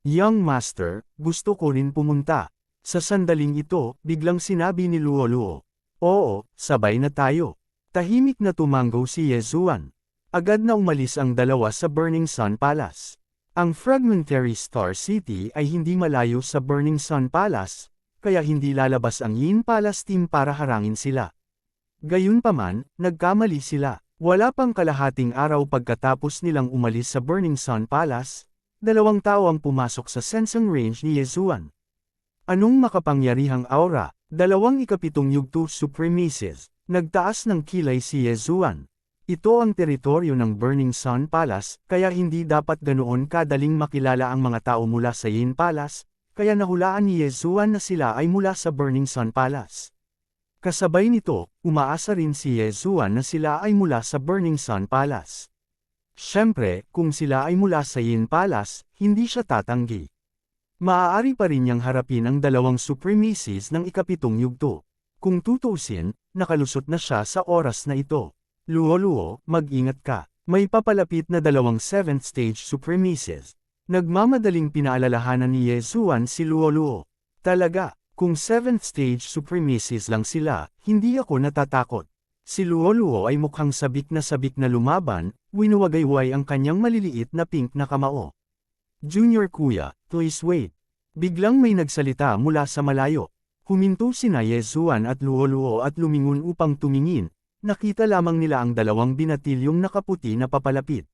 Young Master, gusto ko rin pumunta. Sa sandaling ito, biglang sinabi ni Luoluo. Oo, sabay na tayo. Tahimik na tumanggo si Yezuan. Agad na umalis ang dalawa sa Burning Sun Palace. Ang Fragmentary Star City ay hindi malayo sa Burning Sun Palace, kaya hindi lalabas ang Yin Palace team para harangin sila. Gayunpaman, nagkamali sila. Wala pang kalahating araw pagkatapos nilang umalis sa Burning Sun Palace, 2 tao ang pumasok sa sensing range ni Yezuan. Anong makapangyarihang aura, 2 ikapitong yugto supremacies, nagtaas ng kilay si Yezuan. Ito ang teritoryo ng Burning Sun Palace, kaya hindi dapat ganoon kadaling makilala ang mga tao mula sa Yin Palace, kaya nahulaan ni Yezuan na sila ay mula sa Burning Sun Palace. Kasabay nito, umaasa rin si Yezuan na sila ay mula sa Burning Sun Palace. Siyempre, kung sila ay mula sa Yin Palace, hindi siya tatanggi. Maaari pa rin niyang harapin ang 2 supremacies ng ikapitong yugto. Kung tutusin, nakalusot na siya sa oras na ito. Luo, mag-ingat ka. May papalapit na 2 7th stage supremacies. Nagmamadaling pinaalalahanan ni Yezuan si Luo. Talaga, kung 7th stage supremacies lang sila, hindi ako natatakot. Si Luo ay mukhang sabik na lumaban, winuwagayway ang kanyang maliliit na pink na kamao. Junior kuya, please wait. Biglang may nagsalita mula sa malayo. Huminto sina Yezuan at Luo at lumingon upang tumingin. Nakita lamang nila ang 2 binatilyong nakaputi na papalapit.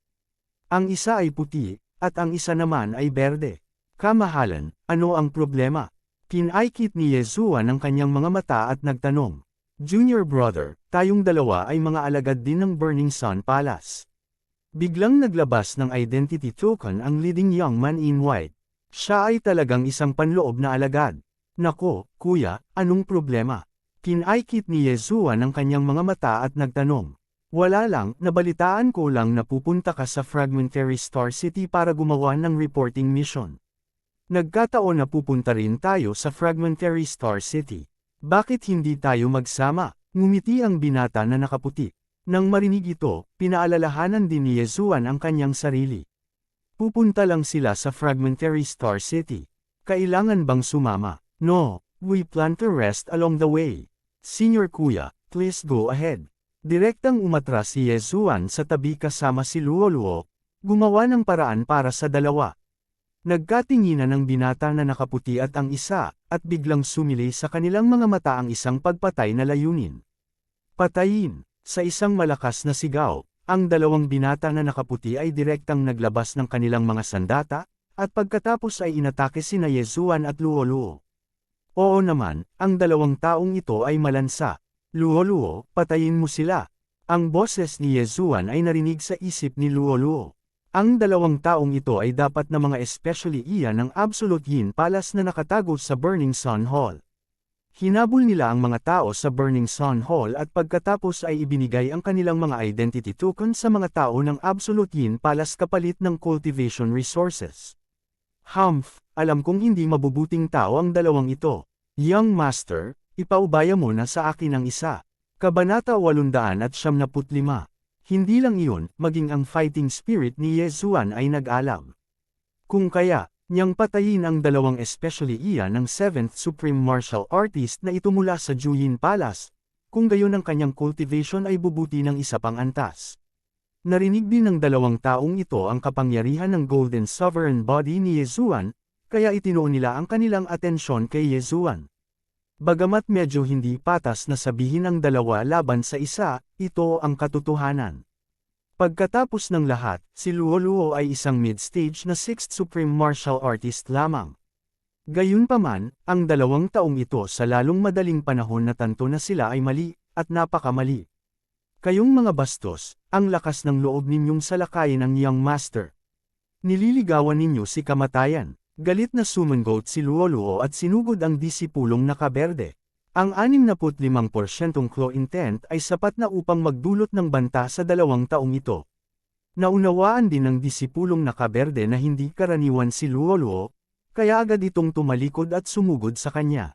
Ang isa ay puti, at ang isa naman ay berde. Kamahalan, ano ang problema? Pinaikit ni Yezuan ang kanyang mga mata at nagtanong. Junior brother, tayong 2 ay mga alagad din ng Burning Sun Palace. Biglang naglabas ng identity token ang leading young man in white. Siya ay talagang isang panloob na alagad. Nako, kuya, anong problema? Pinaikit ni Yezuan ang kanyang mga mata at nagtanong. Wala lang, nabalitaan ko lang na pupunta ka sa Fragmentary Star City para gumawa ng reporting mission. Nagkataon na pupunta rin tayo sa Fragmentary Star City. Bakit hindi tayo magsama? Ngumiti ang binata na nakaputi. Nang marinig ito, pinaalalahanan din ni Yezuan ang kanyang sarili. Pupunta lang sila sa Fragmentary Star City. Kailangan bang sumama? No, we plan to rest along the way. Senior kuya, please go ahead. Direktang umatras si Yezuan sa tabi kasama si Luo, gumawa ng paraan para sa 2. Nagkatinginan ng binata na nakaputi at ang isa, at biglang sumili sa kanilang mga mata ang isang pagpatay na layunin. Patayin! Sa isang malakas na sigaw, ang 2 binata na nakaputi ay direktang naglabas ng kanilang mga sandata, at pagkatapos ay inatake sina Yezuan at Luo. Oo naman, ang 2 taong ito ay malansa. Luo, patayin mo sila. Ang boses ni Yezuan ay narinig sa isip ni Luo. Ang 2 taong ito ay dapat na mga especially iyan ng Absolute Yin Palace na nakatago sa Burning Sun Hall. Hinabol nila ang mga tao sa Burning Sun Hall at pagkatapos ay ibinigay ang kanilang mga identity token sa mga tao ng Absolute Yin Palace kapalit ng cultivation resources. Humph, alam kong hindi mabubuting tao ang 2 ito. Young Master, ipaubaya mo na sa akin ang isa. Kabanata 875. Hindi lang iyon, maging ang fighting spirit ni Yezuan ay nag-alam. Kung kaya, niyang patayin ang 2 especially iyan ng 7th Supreme Martial Artist na ito mula sa Juyin Palace, kung gayon ang kanyang cultivation ay bubuti ng isa pang antas. Narinig din ng 2 taong ito ang kapangyarihan ng Golden Sovereign Body ni Yezuan, kaya itinuon nila ang kanilang atensyon kay Yezuan. Bagamat medyo hindi patas na sabihin ang 2 laban sa isa, ito ang katotohanan. Pagkatapos ng lahat, si Luo ay isang mid-stage na 6th Supreme Martial Artist lamang. Gayunpaman, ang 2 taong ito sa lalong madaling panahon na tanto na sila ay mali, at napakamali. Kayong mga bastos, ang lakas ng loob ninyong salakayin ang Young Master. Nililigawan ninyo si kamatayan. Galit na sumangot si Luo at sinugod ang disipulong nakaberde. Ang 65% claw intent ay sapat na upang magdulot ng banta sa 2 taong ito. Naunawaan din ng disipulong nakaberde na hindi karaniwan si Luo, kaya agad itong tumalikod at sumugod sa kanya.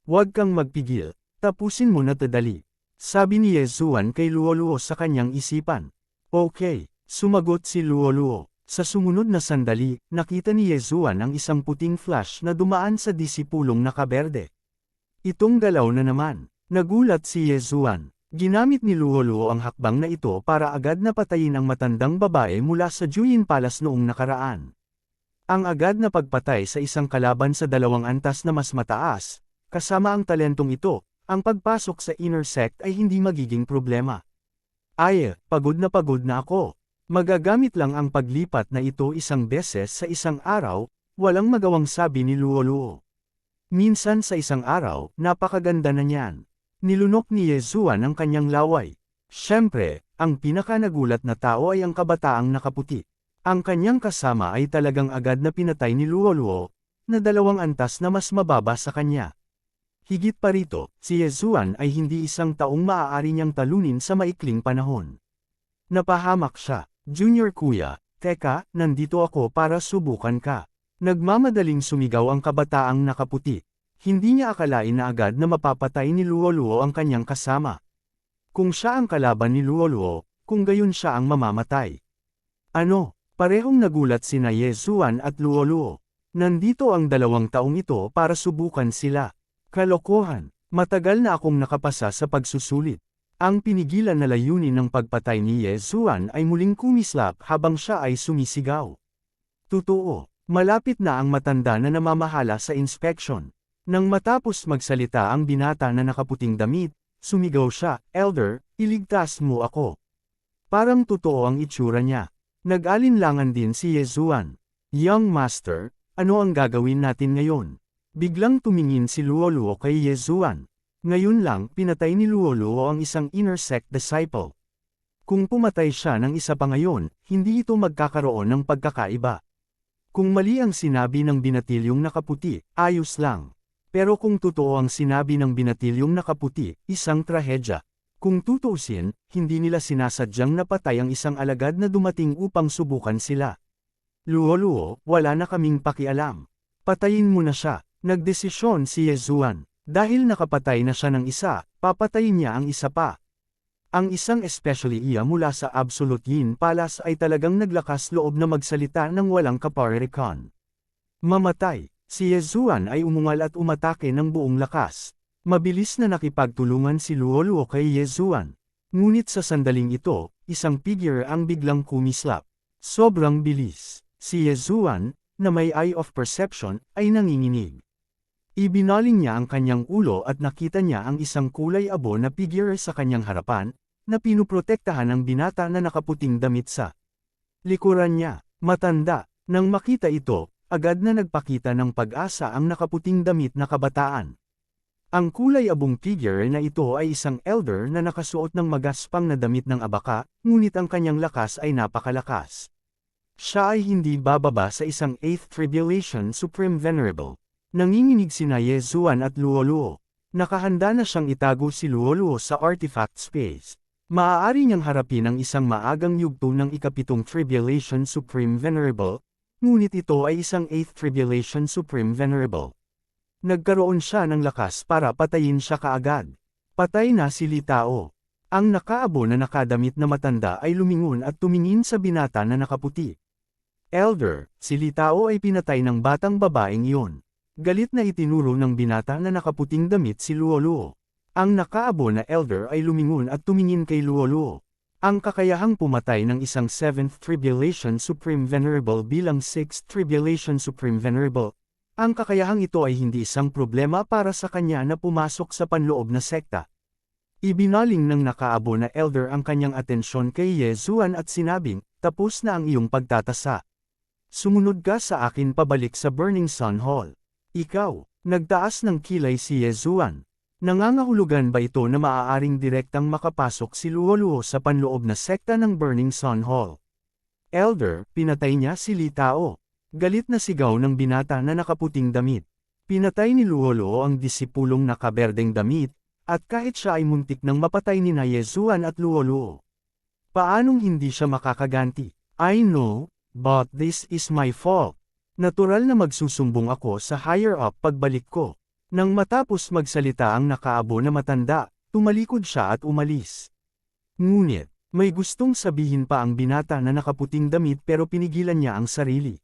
Huwag kang magpigil, tapusin mo na tadali. Sabi ni Yezuan kay Luo sa kanyang isipan. Okay, sumagot si Luo. Sa sumunod na sandali, nakita ni Yezuan ang isang puting flash na dumaan sa disipulong nakaberde. Itong galaw na naman. Nagulat si Yezuan. Ginamit ni Luo ang hakbang na ito para agad na patayin ang matandang babae mula sa Juyin Palace noong nakaraan. Ang agad na pagpatay sa isang kalaban sa 2 antas na mas mataas, kasama ang talentong ito, ang pagpasok sa inner sect ay hindi magiging problema. Ay, pagod na ako. Magagamit lang ang paglipat na ito isang beses sa isang araw, walang magawang sabi ni Luoluo. Minsan sa isang araw, napakaganda na niyan. Nilunok ni Yezuan ang kanyang laway. Siyempre, ang pinakanagulat na tao ay ang kabataang nakaputi. Ang kanyang kasama ay talagang agad na pinatay ni Luoluo, na 2 antas na mas mababa sa kanya. Higit pa rito, si Yezuan ay hindi isang taong maaari niyang talunin sa maikling panahon. Napahamak siya. Junior kuya, teka, nandito ako para subukan ka. Nagmamadaling sumigaw ang kabataang nakaputi. Hindi niya akalain na agad na mapapatay ni Luoluo ang kanyang kasama. Kung siya ang kalaban ni Luoluo, kung gayon siya ang mamamatay. Ano? Parehong nagulat sina Yezuan at Luoluo. Nandito ang 2 taong ito para subukan sila. Kalokohan. Matagal na akong nakapasa sa pagsusulit. Ang pinigilan na layunin ng pagpatay ni Yezuan ay muling kumislap habang siya ay sumisigaw. Totoo, malapit na ang matanda na namamahala sa inspection. Nang matapos magsalita ang binata na nakaputing damit, sumigaw siya, "Elder, iligtas mo ako." Parang totoo ang itsura niya. Nag-alinlangan din si Yezuan. "Young Master, ano ang gagawin natin ngayon?" Biglang tumingin si Luoluo kay Yezuan. Ngayon lang pinatay ni Luoluo ang isang inner sect disciple. Kung pumatay siya ng isa pa ngayon, hindi ito magkakaroon ng pagkakaiba. Kung mali ang sinabi ng binatilyong nakaputi, ayos lang. Pero kung totoo ang sinabi ng binatilyong nakaputi, isang trahedya. Kung tutuusin, hindi nila sinasadyang napatay ang isang alagad na dumating upang subukan sila. Luoluo, wala na kaming pakialam. Patayin mo na siya. Nagdesisyon si Yezuan. Dahil nakapatay na siya ng isa, papatayin niya ang isa pa. Ang isang especially iya mula sa Absolute Yin Palace ay talagang naglakas loob na magsalita ng walang kaparirikan. Mamatay. Si Yezuan ay umungal at umatake ng buong lakas. Mabilis na nakipagtulungan si Luoluo kay Yezuan. Ngunit sa sandaling ito, isang figure ang biglang kumislap. Sobrang bilis. Si Yezuan, na may eye of perception, ay nanginginig. Ibinaling niya ang kanyang ulo at nakita niya ang isang kulay abo na figure sa kanyang harapan, na pinuprotektahan ng binata na nakaputing damit sa likuran niya. Matanda. Nang makita ito, agad na nagpakita ng pag-asa ang nakaputing damit na kabataan. Ang kulay abong figure na ito ay isang elder na nakasuot ng magaspang na damit ng abaka, ngunit ang kanyang lakas ay napakalakas. Siya ay hindi bababa sa isang 8th Tribulation Supreme Venerable. Nanginginig sina Yezuan at Luoluo. Nakahanda na siyang itago si Luoluo sa artifact space. Maaari niyang harapin ang isang maagang yugto ng ika-7 Tribulation Supreme Venerable, ngunit ito ay isang 8th Tribulation Supreme Venerable. Nagkaroon siya ng lakas para patayin siya kaagad. Patay na si Litao. Ang nakaabo na nakadamit na matanda ay lumingon at tumingin sa binata na nakaputi. Elder, si Litao ay pinatay ng batang babaeng iyon. Galit na itinuro ng binata na nakaputing damit si Luoluo. Ang nakaabo na elder ay lumingon at tumingin kay Luoluo. Ang kakayahang pumatay ng isang 7th Tribulation Supreme Venerable bilang 6th Tribulation Supreme Venerable. Ang kakayahang ito ay hindi isang problema para sa kanya na pumasok sa panloob na sekta. Ibinaling ng nakaabo na elder ang kanyang atensyon kay Yezuan at sinabing, "Tapos na ang iyong pagtatasa. Sumunod ka sa akin pabalik sa Burning Sun Hall." Ikaw, nagtaas ng kilay si Yezuan. Nangangahulugan ba ito na maaaring direktang makapasok si Luoluo sa panloob na sekta ng Burning Sun Hall? Elder, pinatay niya si Litao. Galit na sigaw ng binata na nakaputing damit. Pinatay ni Luoluo ang disipulong nakaberdeng damit, at kahit siya ay muntik nang mapatay ni Yezuan at Luoluo. Paanong hindi siya makakaganti? I know, but this is my fault. Natural na magsusumbong ako sa higher up pagbalik ko. Nang matapos magsalita ang nakaabo na matanda, tumalikod siya at umalis. Ngunit, may gustong sabihin pa ang binata na nakaputing damit pero pinigilan niya ang sarili.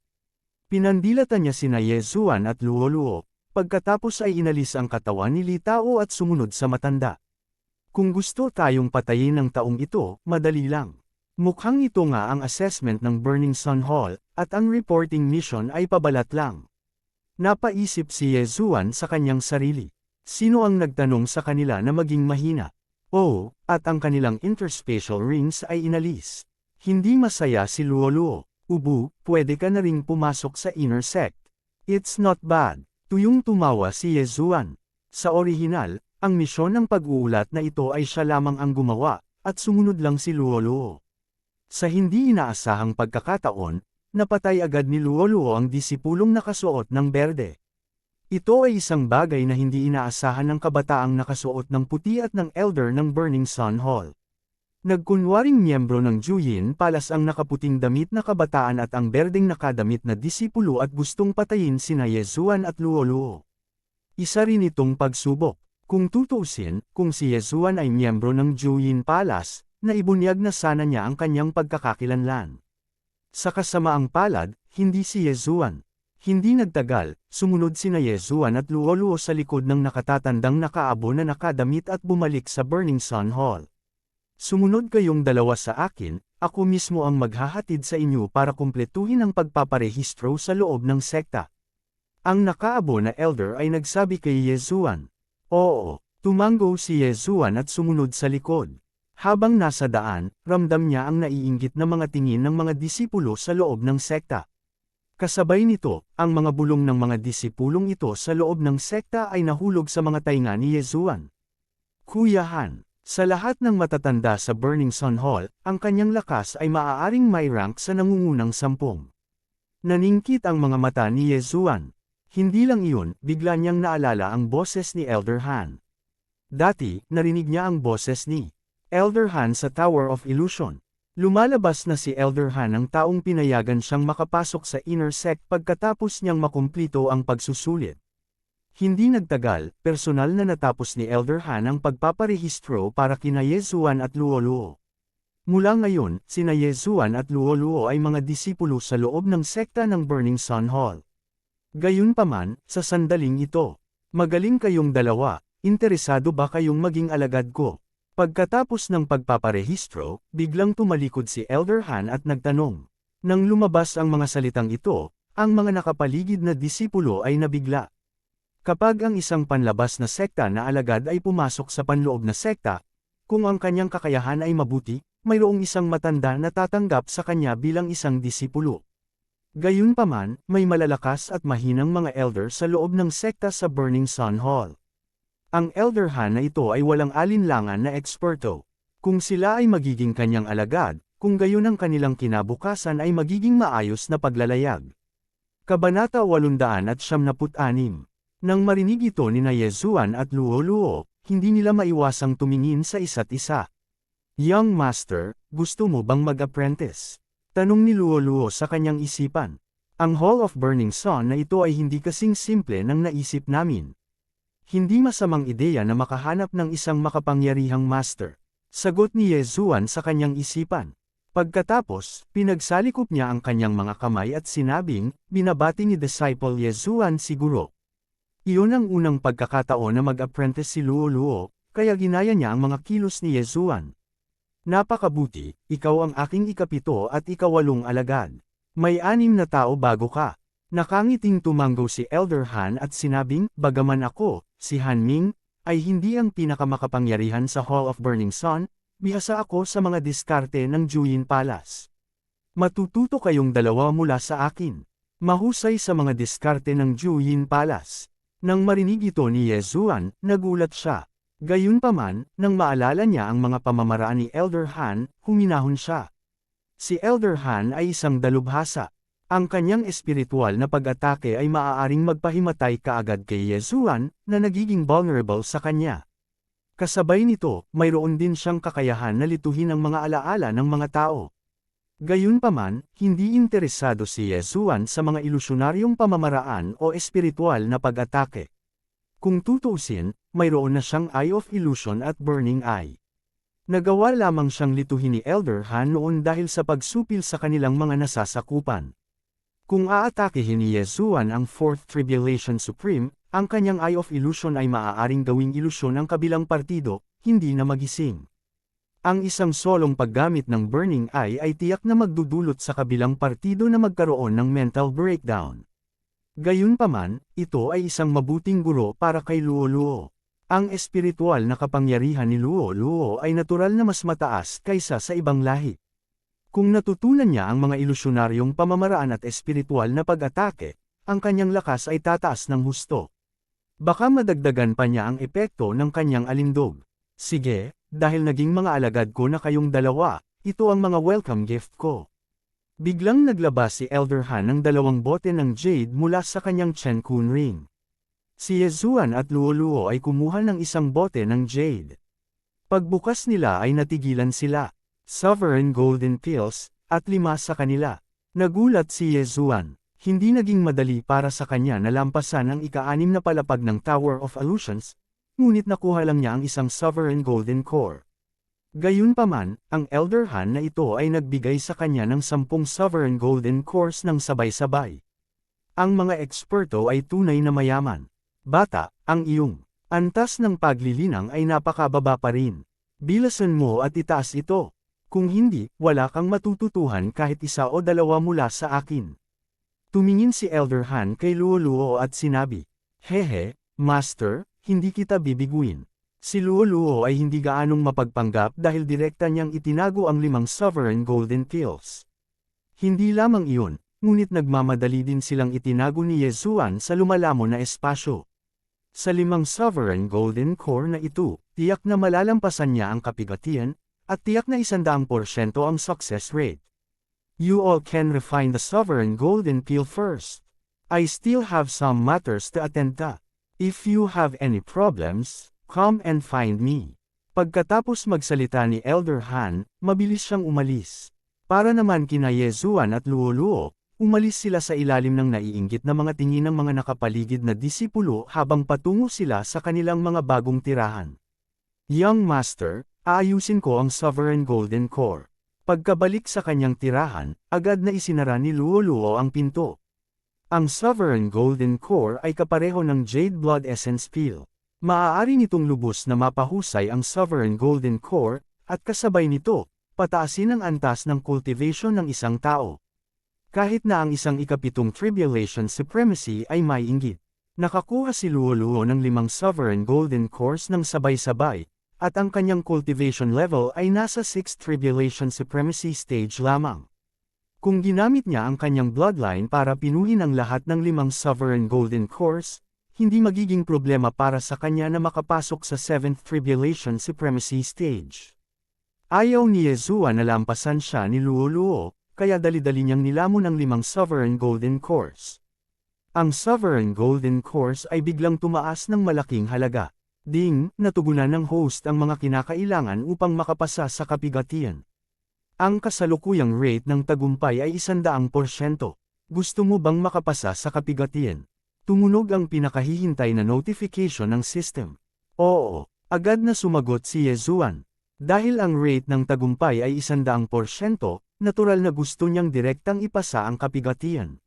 Pinandilatan niya sina Yezuan at Luoluo, pagkatapos ay inalis ang katawan ni Litao at sumunod sa matanda. Kung gusto tayong patayin ng taong ito, madali lang. Mukhang ito nga ang assessment ng Burning Sun Hall, at ang reporting mission ay pabalat lang. Napaisip si Yezuan sa kanyang sarili. Sino ang nagtanong sa kanila na maging mahina? Oh, at ang kanilang interspatial rings ay inalis. Hindi masaya si Luoluo. Ubu, pwede ka na ring pumasok sa inner sect. It's not bad. Tuyong tumawa si Yezuan. Sa orihinal, ang misyon ng pag-uulat na ito ay siya lamang ang gumawa, at sumunod lang si Luoluo. Sa hindi inaasahang pagkakataon, napatay agad ni Luoluo ang disipulong nakasuot ng berde. Ito ay isang bagay na hindi inaasahan ng kabataang nakasuot ng puti at ng elder ng Burning Sun Hall. Nagkunwaring miyembro ng Juyin Palace ang nakaputing damit na kabataan at ang berdeng nakadamit na disipulo at gustong patayin sina Yezuan at Luoluo. Isa rin itong pagsubok. Kung tutuusin, kung si Yezuan ay miyembro ng Juyin Palace, naibunyag na sana niya ang kanyang pagkakakilanlan. Sa kasamaang palad, hindi si Yezuan. Hindi nagtagal, sumunod sina Yezuan at Luoluo sa likod ng nakatatandang nakaabo na nakadamit at bumalik sa Burning Sun Hall. Sumunod kayong dalawa sa akin, ako mismo ang maghahatid sa inyo para kumpletuhin ang pagpaparehistro sa loob ng sekta. Ang nakaabo na elder ay nagsabi kay Yezuan. Oo, tumanggo si Yezuan at sumunod sa likod. Habang nasa daan, ramdam niya ang naiinggit na mga tingin ng mga disipulo sa loob ng sekta. Kasabay nito, ang mga bulong ng mga disipulong ito sa loob ng sekta ay nahulog sa mga tainga ni Yezuan. Kuya Han, sa lahat ng matatanda sa Burning Sun Hall, ang kanyang lakas ay maaaring may rank sa nangungunang 10. Naningkit ang mga mata ni Yezuan. Hindi lang iyon, bigla niyang naalala ang boses ni Elder Han. Dati, narinig niya ang boses ni Elder Han sa Tower of Illusion. Lumalabas na si Elder Han ang taong pinayagan siyang makapasok sa inner sect pagkatapos niyang makumplito ang pagsusulit. Hindi nagtagal, personal na natapos ni Elder Han ang pagpaparehistro para kina Yezuan at Luoluo. Mula ngayon, sina Yezuan at Luoluo ay mga disipulo sa loob ng sekta ng Burning Sun Hall. Gayunpaman, sa sandaling ito, magaling kayong dalawa, interesado ba kayong maging alagad ko? Pagkatapos ng pagpaparehistro, biglang tumalikod si Elder Han at nagtanong. Nang lumabas ang mga salitang ito, ang mga nakapaligid na disipulo ay nabigla. Kapag ang isang panlabas na sekta na alagad ay pumasok sa panloob na sekta, kung ang kanyang kakayahan ay mabuti, mayroong isang matanda na tatanggap sa kanya bilang isang disipulo. Gayunpaman, may malalakas at mahinang mga elder sa loob ng sekta sa Burning Sun Hall. Ang Elder Han na ito ay walang alinlangan na eksperto. Kung sila ay magiging kanyang alagad, kung gayon ang kanilang kinabukasan ay magiging maayos na paglalayag. Kabanata 876. Nang marinig ito ni Yezuan at Luoluo, hindi nila maiwasang tumingin sa isa't isa. Young Master, gusto mo bang mag-apprentice? Tanong ni Luoluo sa kanyang isipan. Ang Hall of Burning Sun na ito ay hindi kasing simple ng naisip namin. Hindi masamang ideya na makahanap ng isang makapangyarihang master. Sagot ni Yezuan sa kanyang isipan. Pagkatapos, pinagsalikop niya ang kanyang mga kamay at sinabing, binabati ni Disciple Yezuan siguro. Iyon ang unang pagkakataon na mag-apprentice si Luoluo, kaya ginaya niya ang mga kilos ni Yezuan. Napakabuti, ikaw ang aking ikapito at ikawalong alagad. May 6 na tao bago ka. Nakangiting tumanggo si Elder Han at sinabing, bagaman ako, si Han Ming, ay hindi ang pinakamakapangyarihan sa Hall of Burning Sun, bihasa ako sa mga diskarte ng Juyin Palace. Matututo kayong dalawa mula sa akin. Mahusay sa mga diskarte ng Juyin Palace. Nang marinig ito ni Yezuan, nagulat siya. Gayunpaman, nang maalala niya ang mga pamamaraan ni Elder Han, huminahon siya. Si Elder Han ay isang dalubhasa. Ang kanyang espiritual na pag-atake ay maaaring magpahimatay kaagad kay Yezuan, na nagiging vulnerable sa kanya. Kasabay nito, mayroon din siyang kakayahan na lituhin ang mga alaala ng mga tao. Gayunpaman, hindi interesado si Yezuan sa mga ilusyonaryong pamamaraan o espiritual na pag-atake. Kung tutuusin, mayroon na siyang Eye of Illusion at Burning Eye. Nagawa lamang siyang lituhin ni Elder Han noon dahil sa pagsupil sa kanilang mga nasasakupan. Kung aatakehin ni Yezuan ang Fourth Tribulation Supreme, ang kanyang Eye of Illusion ay maaaring gawing ilusyon ang kabilang partido, hindi na magising. Ang isang solong paggamit ng Burning Eye ay tiyak na magdudulot sa kabilang partido na magkaroon ng mental breakdown. Gayunpaman, ito ay isang mabuting guro para kay Luo-Luo. Ang espiritual na kapangyarihan ni Luo-Luo ay natural na mas mataas kaysa sa ibang lahi. Kung natutunan niya ang mga ilusyonaryong pamamaraan at espiritual na pag-atake, ang kanyang lakas ay tataas ng husto. Baka madagdagan pa niya ang epekto ng kanyang alindog. Sige, dahil naging mga alagad ko na kayong dalawa, ito ang mga welcome gift ko. Biglang naglabas si Elder Han ng 2 bote ng jade mula sa kanyang Chen Kun ring. Si Yezuan at Luo-Luo ay kumuha ng 1 bote ng jade. Pagbukas nila ay natigilan sila. Sovereign Golden Pills, at 5 sa kanila. Nagulat si Yezuan. Hindi naging madali para sa kanya na lampasan ang ika-6 na palapag ng Tower of Illusions, ngunit nakuha lang niya ang 1 Sovereign Golden Core. Gayunpaman, ang Elder Han na ito ay nagbigay sa kanya ng 10 Sovereign Golden Cores ng sabay-sabay. Ang mga eksperto ay tunay na mayaman. Bata, ang iyong antas ng paglilinang ay napakababa pa rin. Bilasan mo at itaas ito. Kung hindi, wala kang matututuhan kahit 1 o 2 mula sa akin. Tumingin si Elder Han kay Luo-Luo at sinabi, "Hehe, Master, hindi kita bibiguin." Si Luo-Luo ay hindi gaanong mapagpanggap dahil direkta niyang itinago ang 5 Sovereign Golden Pills. Hindi lamang iyon, ngunit nagmamadali din silang itinago ni Yezuan sa lumalamon na espasyo. Sa 5 Sovereign Golden Core na ito, tiyak na malalampasan niya ang kapigatian, at tiyak na 100% ang success rate. You all can refine the Sovereign Golden Pill first. I still have some matters to attend to. If you have any problems, come and find me. Pagkatapos magsalita ni Elder Han, mabilis siyang umalis. Para naman kina Yezuan at Luo-Luo, umalis sila sa ilalim ng naiinggit na mga tingin ng mga nakapaligid na disipulo habang patungo sila sa kanilang mga bagong tirahan. Young Master, aayusin ko ang Sovereign Golden Core. Pagkabalik sa kanyang tirahan, agad na isinara ni Luo-Luo ang pinto. Ang Sovereign Golden Core ay kapareho ng Jade Blood Essence Pill. Maaari nitong lubos na mapahusay ang Sovereign Golden Core, at kasabay nito, pataasin ang antas ng cultivation ng isang tao. Kahit na ang 17 Tribulation Supremacy ay may inggit. Nakakuha si Luo-Luo ng 5 Sovereign Golden Cores ng sabay-sabay, at ang kanyang cultivation level ay nasa 6 Tribulation Supremacy stage lamang. Kung ginamit niya ang kanyang bloodline para pinuhin ang lahat ng 5 Sovereign Golden Cores, hindi magiging problema para sa kanya na makapasok sa 7th Tribulation Supremacy stage. Ayaw ni Yezuan na lampasan siya ni Luo-Luo, kaya dali-dali niyang nilamon ang 5 Sovereign Golden Cores. Ang Sovereign Golden Cores ay biglang tumaas ng malaking halaga. Ding, natugunan ng host ang mga kinakailangan upang makapasa sa kapigatian. Ang kasalukuyang rate ng tagumpay ay 100%. Gusto mo bang makapasa sa kapigatian? Tumunog ang pinakahihintay na notification ng system. Oo, agad na sumagot si Yezuan. Dahil ang rate ng tagumpay ay 100%, natural na gusto niyang direktang ipasa ang kapigatian.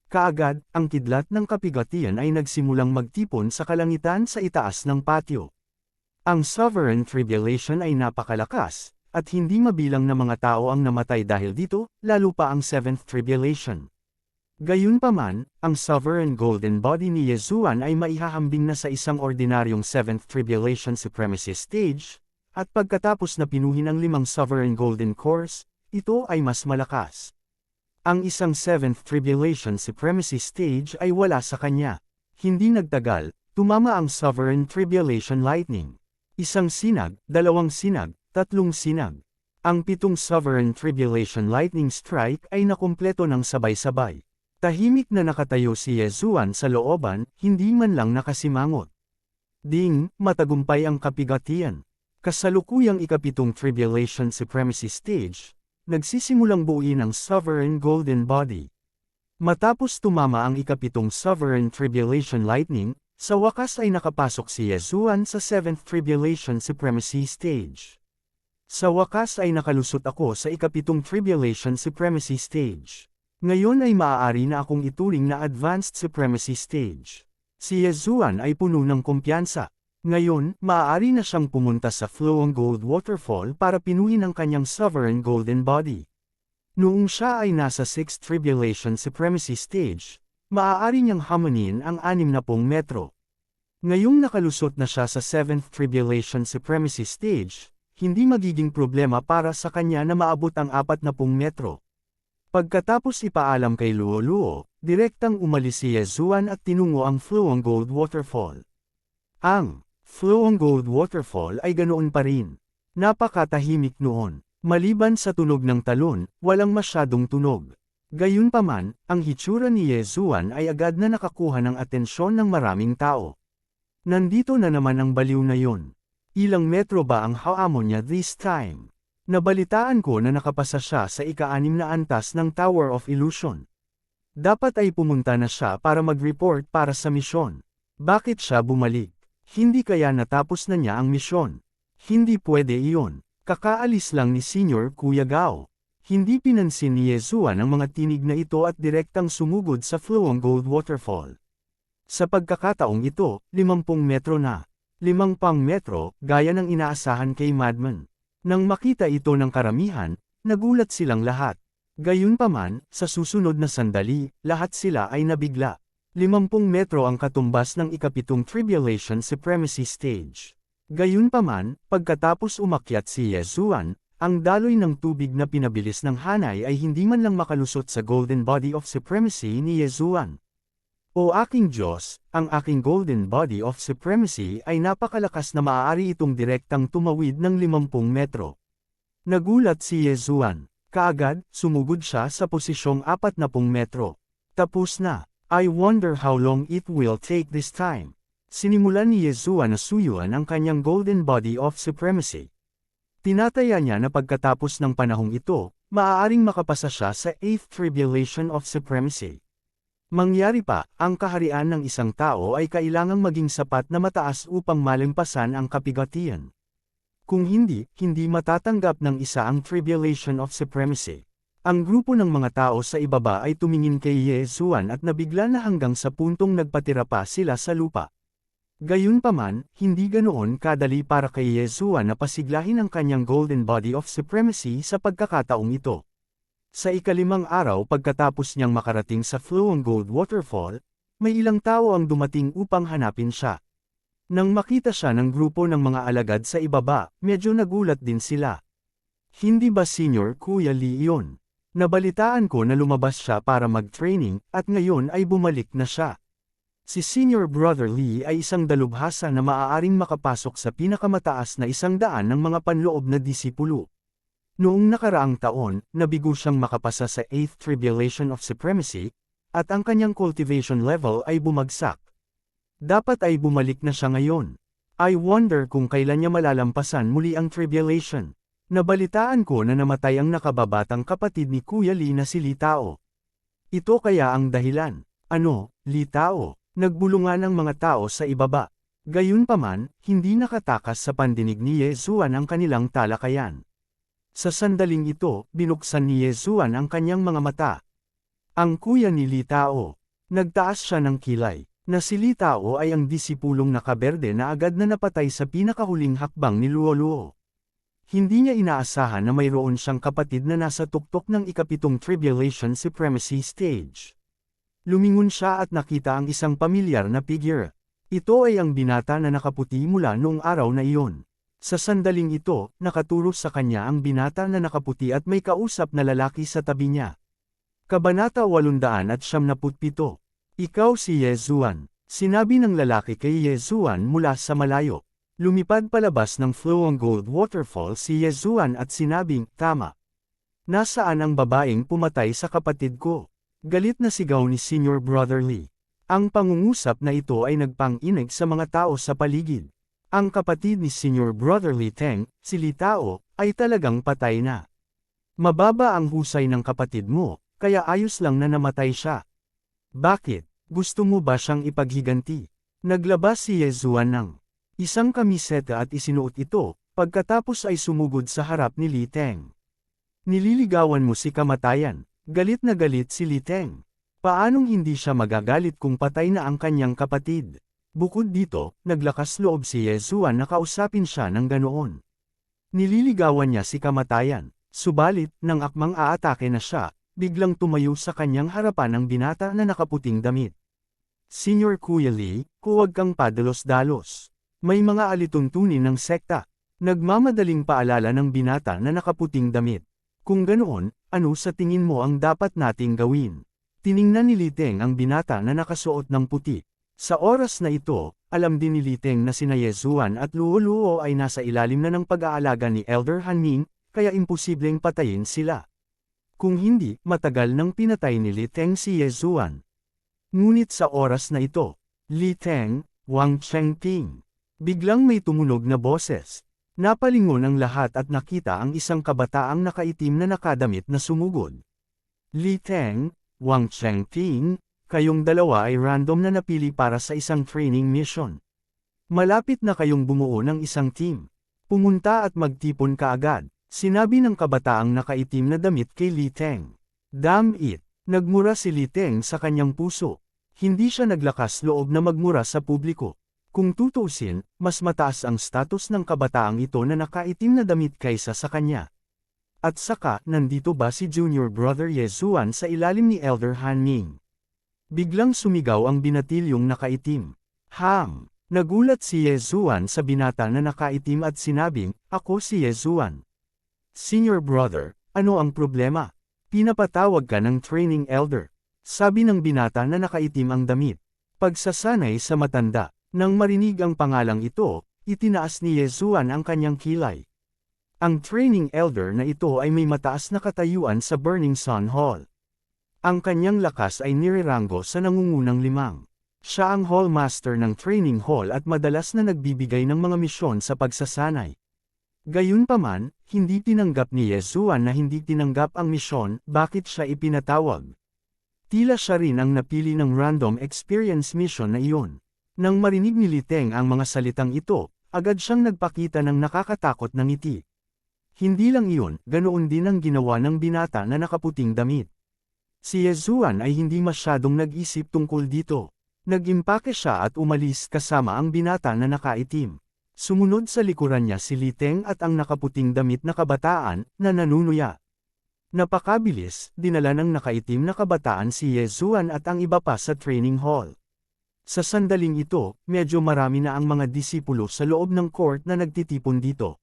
Kaagad, ang kidlat ng kapigatian ay nagsimulang magtipon sa kalangitan sa itaas ng patio. Ang Sovereign Tribulation ay napakalakas, at hindi mabilang na mga tao ang namatay dahil dito, lalo pa ang 7th Tribulation. Gayunpaman, ang Sovereign Golden Body ni Yezuan ay maihahambing na sa isang ordinaryong 7th Tribulation Supremacy Stage, at pagkatapos na pinuhin ang 5 Sovereign Golden Cores, ito ay mas malakas. Ang isang 7th Tribulation Supremacy Stage ay wala sa kanya. Hindi nagtagal, tumama ang Sovereign Tribulation Lightning. Isang sinag, 2 sinag, 3 sinag. Ang 7 Sovereign Tribulation Lightning Strike ay nakumpleto ng sabay-sabay. Tahimik na nakatayo si Yezuan sa looban, hindi man lang nakasimangot. Ding, matagumpay ang kapigatian. Kasalukuyang ika-7 Tribulation Supremacy Stage, nagsisimulang buuin ang Sovereign Golden Body. Matapos tumama ang ika-7 Sovereign Tribulation Lightning, sa wakas ay nakapasok si Yezuan sa 7th Tribulation Supremacy Stage. Sa wakas ay nakalusot ako sa ika-7 Tribulation Supremacy Stage. Ngayon ay maaari na akong ituring na Advanced Supremacy Stage. Si Yezuan ay puno ng kumpiyansa. Ngayon, maaari na siyang pumunta sa Flowing Gold Waterfall para pinuhin ang kanyang Sovereign Golden Body. Noong siya ay nasa 6th Tribulation Supremacy Stage, maaari niyang hamanin ang 60 metro. Ngayong nakalusot na siya sa 7th Tribulation Supremacy Stage, hindi magiging problema para sa kanya na maabot ang 40 metro. Pagkatapos ipaalam kay Luo, direktang umalis si Yezuan at tinungo ang Floong Gold Waterfall. Ang Floong Gold Waterfall ay ganoon pa rin. Napakatahimik noon. Maliban sa tunog ng talon, walang masyadong tunog. Gayunpaman, ang hitsura ni Yezuan ay agad na nakakuha ng atensyon ng maraming tao. Nandito na naman ang baliw na yon. Ilang metro ba ang haamon niya this time? Nabalitaan ko na nakapasa siya sa ika-6 na antas ng Tower of Illusion. Dapat ay pumunta na siya para mag-report para sa misyon. Bakit siya bumalik? Hindi kaya natapos na niya ang misyon? Hindi pwede iyon. Kakaalis lang ni Senior Kuya Gao. Hindi pinansin ni Yezuan ang mga tinig na ito at direktang sumugod sa Floong Gold Waterfall. Sa pagkakataong ito, 50 metro na. 5 metro, gaya ng inaasahan kay Madman. Nang makita ito ng karamihan, nagulat silang lahat. Gayunpaman, sa susunod na sandali, lahat sila ay nabigla. 50 metro ang katumbas ng ika-7 Tribulation Supremacy Stage. Gayunpaman, pagkatapos umakyat si Yezuan, ang daloy ng tubig na pinabilis ng hanay ay hindi man lang makalusot sa Golden Body of Supremacy ni Yezuan. O aking Diyos, ang aking Golden Body of Supremacy ay napakalakas na maaari itong direktang tumawid ng 50 metro. Nagulat si Yezuan. Kaagad, sumugod siya sa posisyong 40 metro. Tapos na. I wonder how long it will take this time. Sinimulan ni Yezuan na suyuan ang kanyang Golden Body of Supremacy. Tinataya niya na pagkatapos ng panahong ito, maaaring makapasa siya sa 8th Tribulation of Supremacy. Mangyari pa, ang kaharian ng isang tao ay kailangang maging sapat na mataas upang malampasan ang kapigatian. Kung hindi, hindi matatanggap ng isa ang Tribulation of Supremacy. Ang grupo ng mga tao sa ibaba ay tumingin kay Yezuan at nabigla na hanggang sa puntong nagpatira pa sila sa lupa. Gayunpaman, hindi ganoon kadali para kay Yezuan na pasiglahin ang kanyang Golden Body of Supremacy sa pagkakataong ito. Sa ika-5 araw pagkatapos niyang makarating sa Floong Gold Waterfall, may ilang tao ang dumating upang hanapin siya. Nang makita siya ng grupo ng mga alagad sa ibaba, medyo nagulat din sila. Hindi ba Senior Kuya Lee iyon? Nabalitaan ko na lumabas siya para mag-training, at ngayon ay bumalik na siya. Si Senior Brother Lee ay isang dalubhasa na maaaring makapasok sa pinakamataas na 100 ng mga panloob na disipulo. Noong nakaraang taon, nabigo siyang makapasa sa 8th Tribulation of Supremacy, at ang kanyang cultivation level ay bumagsak. Dapat ay bumalik na siya ngayon. I wonder kung kailan niya malalampasan muli ang Tribulation. Nabalitaan ko na namatay ang nakababatang kapatid ni Kuya Lee na si Lee Tao. Ito kaya ang dahilan. Ano, Lee Tao? Nagbulungan ang mga tao sa ibaba. Gayunpaman, hindi nakatakas sa pandinig ni Yezuan ang kanilang talakayan. Sa sandaling ito, binuksan ni Yezuan ang kanyang mga mata. Ang kuya ni Lee Tao. Nagtaas siya ng kilay, na si Lee Tao ay ang disipulong nakaberde na agad na napatay sa pinakahuling hakbang ni Luo. Hindi niya inaasahan na mayroon siyang kapatid na nasa tuktok ng ika-7 Tribulation Supremacy Stage. Lumingon siya at nakita ang isang pamilyar na figure. Ito ay ang binata na nakaputi mula noong araw na iyon. Sa sandaling ito, nakaturo sa kanya ang binata na nakaputi at may kausap na lalaki sa tabi niya. Kabanata 877. Ikaw si Yezuan. Sinabi ng lalaki kay Yezuan mula sa malayo. Lumipad palabas ng Floong Gold Waterfall si Yezuan at sinabing, tama. Nasaan ang babaeng pumatay sa kapatid ko? Galit na sigaw ni Senior Brother Lee. Ang pangungusap na ito ay nagpang-inig sa mga tao sa paligid. Ang kapatid ni Senior Brother Lee Teng, si Lee Tao, ay talagang patay na. Mababa ang husay ng kapatid mo, kaya ayos lang na namatay siya. Bakit? Gusto mo ba siyang ipaghiganti? Naglabas si Yezuan ng isang kamiseta at isinuot ito, pagkatapos ay sumugod sa harap ni Lee Teng. Nililigawan mo si kamatayan. Galit na galit si Lee Teng. Paanong hindi siya magagalit kung patay na ang kanyang kapatid? Bukod dito, naglakas loob si Yezuan na kausapin siya ng ganoon. Nililigawan niya si kamatayan, subalit, nang akmang aatake na siya, biglang tumayo sa kanyang harapan ang binata na nakaputing damit. Senior Kuya Lee, huwag kang padalos-dalos. May mga alituntunin ng sekta. Nagmamadaling paalala ng binata na nakaputing damit. Kung ganoon, ano sa tingin mo ang dapat nating gawin? Tiningnan ni Liteng ang binata na nakasuot ng puti. Sa oras na ito, alam din ni Liteng na sina Yezuan at Luo Luo ay nasa ilalim na ng pag-aalaga ni Elder Hanming, kaya imposibleng patayin sila. Kung hindi, matagal nang pinatay ni Liteng si Yezuan. Ngunit sa oras na ito, Liteng, Wang Chengping. Biglang may tumunog na boses. Napalingon ang lahat at nakita ang isang kabataang nakaitim na nakadamit na sumugod. Liteng, Wang Chengping, kayong dalawa ay random na napili para sa isang training mission. Malapit na kayong bumuo ng isang team. Pumunta at magtipon kaagad, sinabi ng kabataang nakaitim na damit kay Liteng. Damn it! Nagmura si Liteng sa kanyang puso. Hindi siya naglakas loob na magmura sa publiko. Kung tutuusin, mas mataas ang status ng kabataang ito na nakaitim na damit kaysa sa kanya. At saka, nandito ba si Junior Brother Yezuan sa ilalim ni Elder Hanming? Biglang sumigaw ang binatilyong nakaitim. Ham! Nagulat si Yezuan sa binata na nakaitim at sinabing, ako si Yezuan. Senior Brother, ano ang problema? Pinapatawag ka ng training elder. Sabi ng binata na nakaitim ang damit. Pagsasanay sa matanda. Nang marinig ang pangalang ito, itinaas ni Yezuan ang kanyang kilay. Ang training elder na ito ay may mataas na katayuan sa Burning Sun Hall. Ang kanyang lakas ay nireranggo sa nangungunang limang. Siya ang hall master ng training hall at madalas na nagbibigay ng mga misyon sa pagsasanay. Gayunpaman, hindi tinanggap ni Yezuan na hindi tinanggap ang misyon, bakit siya ipinatawag. Tila siya rin ang napili ng random experience mission na iyon. Nang marinig ni Liteng ang mga salitang ito, agad siyang nagpakita ng nakakatakot na ngiti. Hindi lang iyon, ganoon din ang ginawa ng binata na nakaputing damit. Si Yezuan ay hindi masyadong nag-isip tungkol dito. Nag-impake siya at umalis kasama ang binata na nakaitim. Sumunod sa likuran niya si Liteng at ang nakaputing damit na kabataan, na nanunuya. Napakabilis, dinala ng nakaitim na kabataan si Yezuan at ang iba pa sa training hall. Sa sandaling ito, medyo marami na ang mga disipulo sa loob ng court na nagtitipon dito.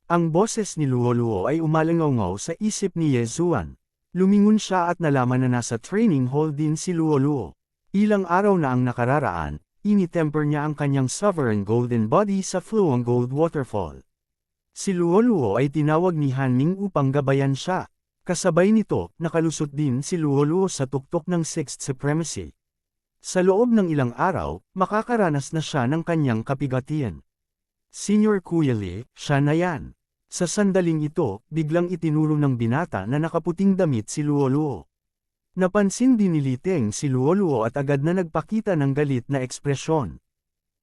Ang boses ni Luo Luo ay umalangaw sa isip ni Yezuan. Lumingon siya at nalaman na nasa training hall din si Luo Luo. Ilang araw na ang nakararaan, initemper niya ang kanyang sovereign golden body sa flowing gold waterfall. Si Luo Luo ay tinawag ni Hanming upang gabayan siya. Kasabay nito, nakalusot din si Luo Luo sa tuktok ng 6th Supremacy. Sa loob ng ilang araw, makakaranas na siya ng kanyang kapigatian. Senior Kuya Lee, siya na yan. Sa sandaling ito, biglang itinuro ng binata na nakaputing damit si Luo Luo. Napansin din ni Liteng si Luo Luo at agad na nagpakita ng galit na ekspresyon.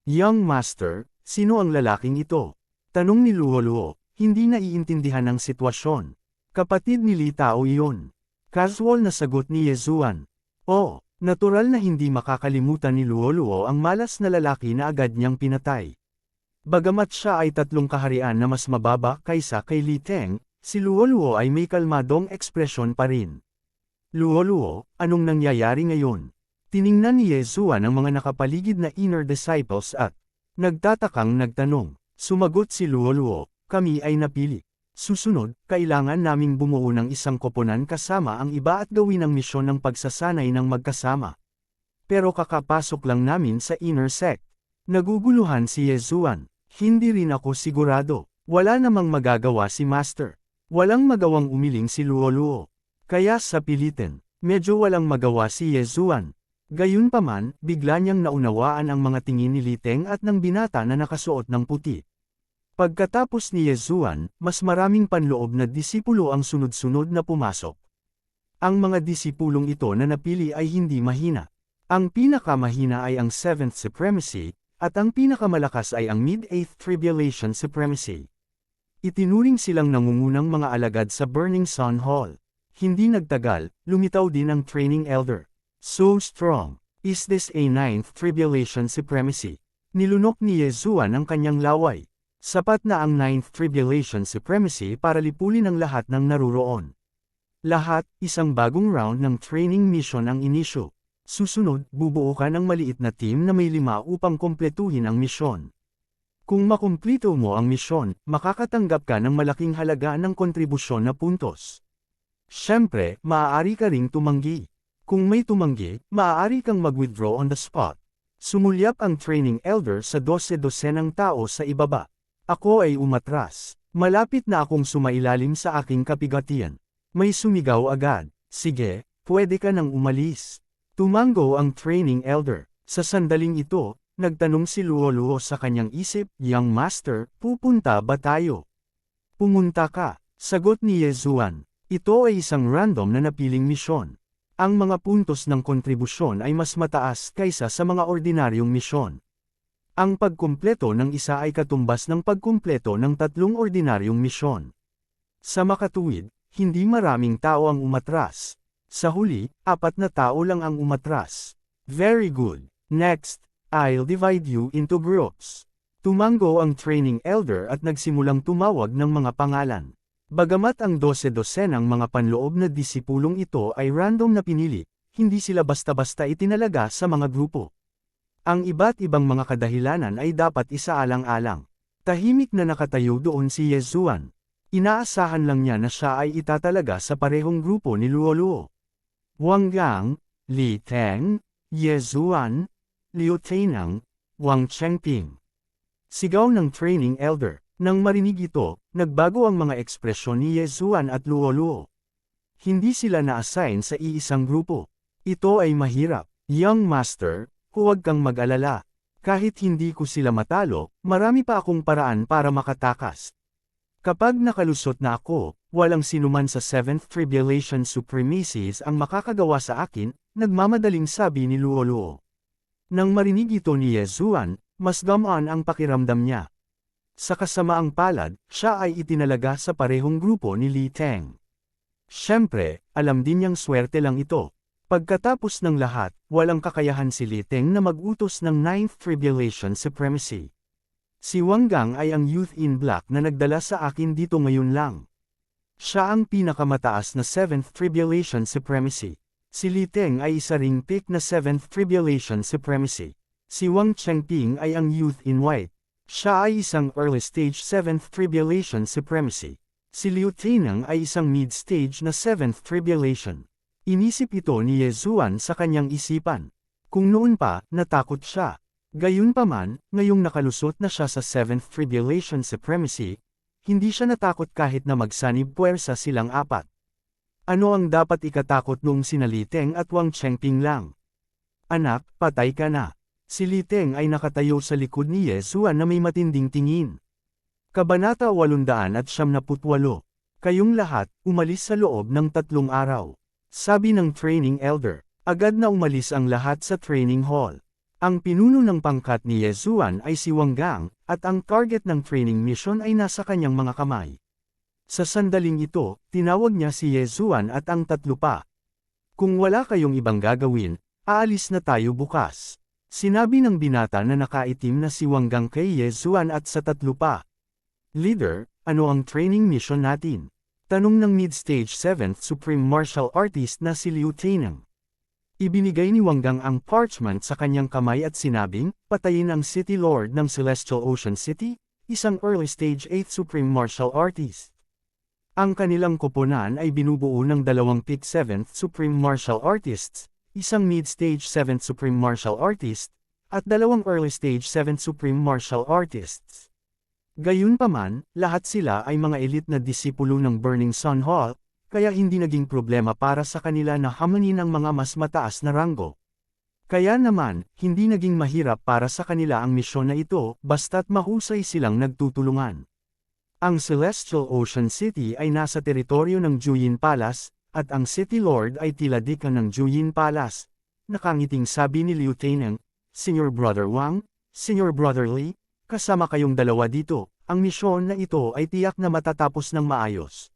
Young Master, sino ang lalaking ito? Tanong ni Luo Luo, hindi naiintindihan ang sitwasyon. Kapatid ni Li Tao iyon. Casual na sagot ni Yezuan. Oh, natural na hindi makakalimutan ni Luo Luo ang malas na lalaki na agad niyang pinatay. Bagamat siya ay 3 kaharian na mas mababa kaysa kay Liteng, si Luo Luo ay may kalmadong ekspresyon pa rin. Luo Luo, anong nangyayari ngayon? Tiningnan ni Yezuan ang mga nakapaligid na inner disciples at nagtatakang nagtanong. Sumagot si Luo Luo, kami ay napili. Susunod, kailangan naming bumuo ng isang koponan kasama ang iba at gawin ang misyon ng pagsasanay ng magkasama. Pero kakapasok lang namin sa inner sect. Naguguluhan si Yezuan. Hindi rin ako sigurado. Wala namang magagawa si Master. Walang magawang umiling si Luo Luo. Kaya sa pilitin, medyo walang magawa si Yezuan. Gayunpaman, bigla niyang naunawaan ang mga tingin ni Liteng at ng binata na nakasuot ng puti. Pagkatapos ni Yezuan, mas maraming panloob na disipulo ang sunod-sunod na pumasok. Ang mga disipulong ito na napili ay hindi mahina. Ang pinakamahina ay ang 7th Supremacy, at ang pinakamalakas ay ang Mid-8th Tribulation Supremacy. Itinuring silang nangungunang mga alagad sa Burning Sun Hall. Hindi nagtagal, lumitaw din ang training elder. So strong. Is this a 9th Tribulation Supremacy? Nilunok ni Yezuan ang kanyang laway. Sapat na ang 9th Tribulation Supremacy para lipulin ang lahat ng naruroon. Lahat, isang bagong round ng training mission ang inisyo. Susunod, bubuo ka ng maliit na team na may 5 upang kumpletuhin ang misyon. Kung makumplito mo ang misyon, makakatanggap ka ng malaking halaga ng kontribusyon na puntos. Siyempre, maaari ka ring tumanggi. Kung may tumanggi, maaari kang mag-withdraw on the spot. Sumulyap ang training elder sa 12-dosenang tao sa ibaba. Ako ay umatras. Malapit na akong sumailalim sa aking kapigatian. May sumigaw agad. Sige, pwede ka nang umalis. Tumango ang training elder. Sa sandaling ito, nagtanong si Luo-Luo sa kanyang isip, Young Master, pupunta ba tayo? Pumunta ka, sagot ni Yezuan. Ito ay isang random na napiling misyon. Ang mga puntos ng kontribusyon ay mas mataas kaysa sa mga ordinaryong misyon. Ang pagkumpleto ng isa ay katumbas ng pagkumpleto ng 3 ordinaryong misyon. Sa makatuwid, hindi maraming tao ang umatras. Sa huli, 4 na tao lang ang umatras. Very good. Next, I'll divide you into groups. Tumango ang training elder at nagsimulang tumawag ng mga pangalan. Bagamat ang 12-dosenang mga panloob na disipulong ito ay random na pinili, hindi sila basta-basta itinalaga sa mga grupo. Ang iba't ibang mga kadahilanan ay dapat isaalang-alang. Tahimik na nakatayo doon si Yezuan. Inaasahan lang niya na siya ay itatalaga sa parehong grupo ni Luo-Luo. Wang Gang, Li Teng, Yezuan, Liu Tainang, Wang Chengping. Sigaw ng training elder. Nang marinig ito, nagbago ang mga ekspresyon ni Yezuan at Luo-Luo. Hindi sila na-assign sa iisang grupo. Ito ay mahirap. Young Master, huwag kang mag-alala. Kahit hindi ko sila matalo, marami pa akong paraan para makatakas. Kapag nakalusot na ako, walang sinuman sa 7th Tribulation Supremacies ang makakagawa sa akin, nagmamadaling sabi ni Luo-Luo. Nang marinig ito ni Yezuan, mas gamaan ang pakiramdam niya. Sa kasamaang palad, siya ay itinalaga sa parehong grupo ni Li Teng. Siyempre, alam din niyang swerte lang ito. Pagkatapos ng lahat, walang kakayahan si Li Teng na mag-utos ng 9th Tribulation Supremacy. Si Wang Gang ay ang youth in black na nagdala sa akin dito ngayon lang. Siya ang pinakamataas na 7th Tribulation Supremacy. Si Li Teng ay isa ring pick na 7th Tribulation Supremacy. Si Wang Chengping ay ang youth in white. Siya ay isang early stage 7th Tribulation Supremacy. Si Liu Tainang ay isang mid-stage na 7th Tribulation. Inisip ito ni Yezuan sa kanyang isipan. Kung noon pa, natakot siya. Gayunpaman, ngayong nakalusot na siya sa 7th Tribulation Supremacy, hindi siya natakot kahit na magsanib puwersa silang 4. Ano ang dapat ikatakot noong sina Li Teng at Wang Chengping lang? Anak, patay ka na. Si Li Teng ay nakatayo sa likod ni Yezuan na may matinding tingin. Kabanata 878. Kayong lahat, umalis sa loob ng 3 araw. Sabi ng training elder, agad na umalis ang lahat sa training hall. Ang pinuno ng pangkat ni Yezuan ay si Wang Gang, at ang target ng training mission ay nasa kanyang mga kamay. Sa sandaling ito, tinawag niya si Yezuan at ang 3 pa. Kung wala kayong ibang gagawin, aalis na tayo bukas. Sinabi ng binata na nakaitim na si Wang Gang kay Yezuan at sa 3 pa. Leader, ano ang training mission natin? Tanong ng mid-stage 7th Supreme Martial Artist na si Liu Tainang. Ibinigay ni Wang Gang ang parchment sa kanyang kamay at sinabing, patayin ang City Lord ng Celestial Ocean City, isang early stage 8th Supreme Martial Artist. Ang kanilang koponan ay binubuo ng 2 peak 7th Supreme Martial Artists, isang mid-stage 7th Supreme Martial Artist, at 2 early stage 7th Supreme Martial Artists. Gayunpaman, lahat sila ay mga elite na disipulo ng Burning Sun Hall, kaya hindi naging problema para sa kanila na hamanin ang mga mas mataas na ranggo. Kaya naman, hindi naging mahirap para sa kanila ang misyon na ito, basta't mahusay silang nagtutulungan. Ang Celestial Ocean City ay nasa teritoryo ng Juyin Palace, at ang City Lord ay tila dekan ng Juyin Palace. Nakangiting sabi ni Liu Tainang, Senior Brother Wang, Senior Brother Li, kasama kayong dalawa dito, ang misyon na ito ay tiyak na matatapos ng maayos.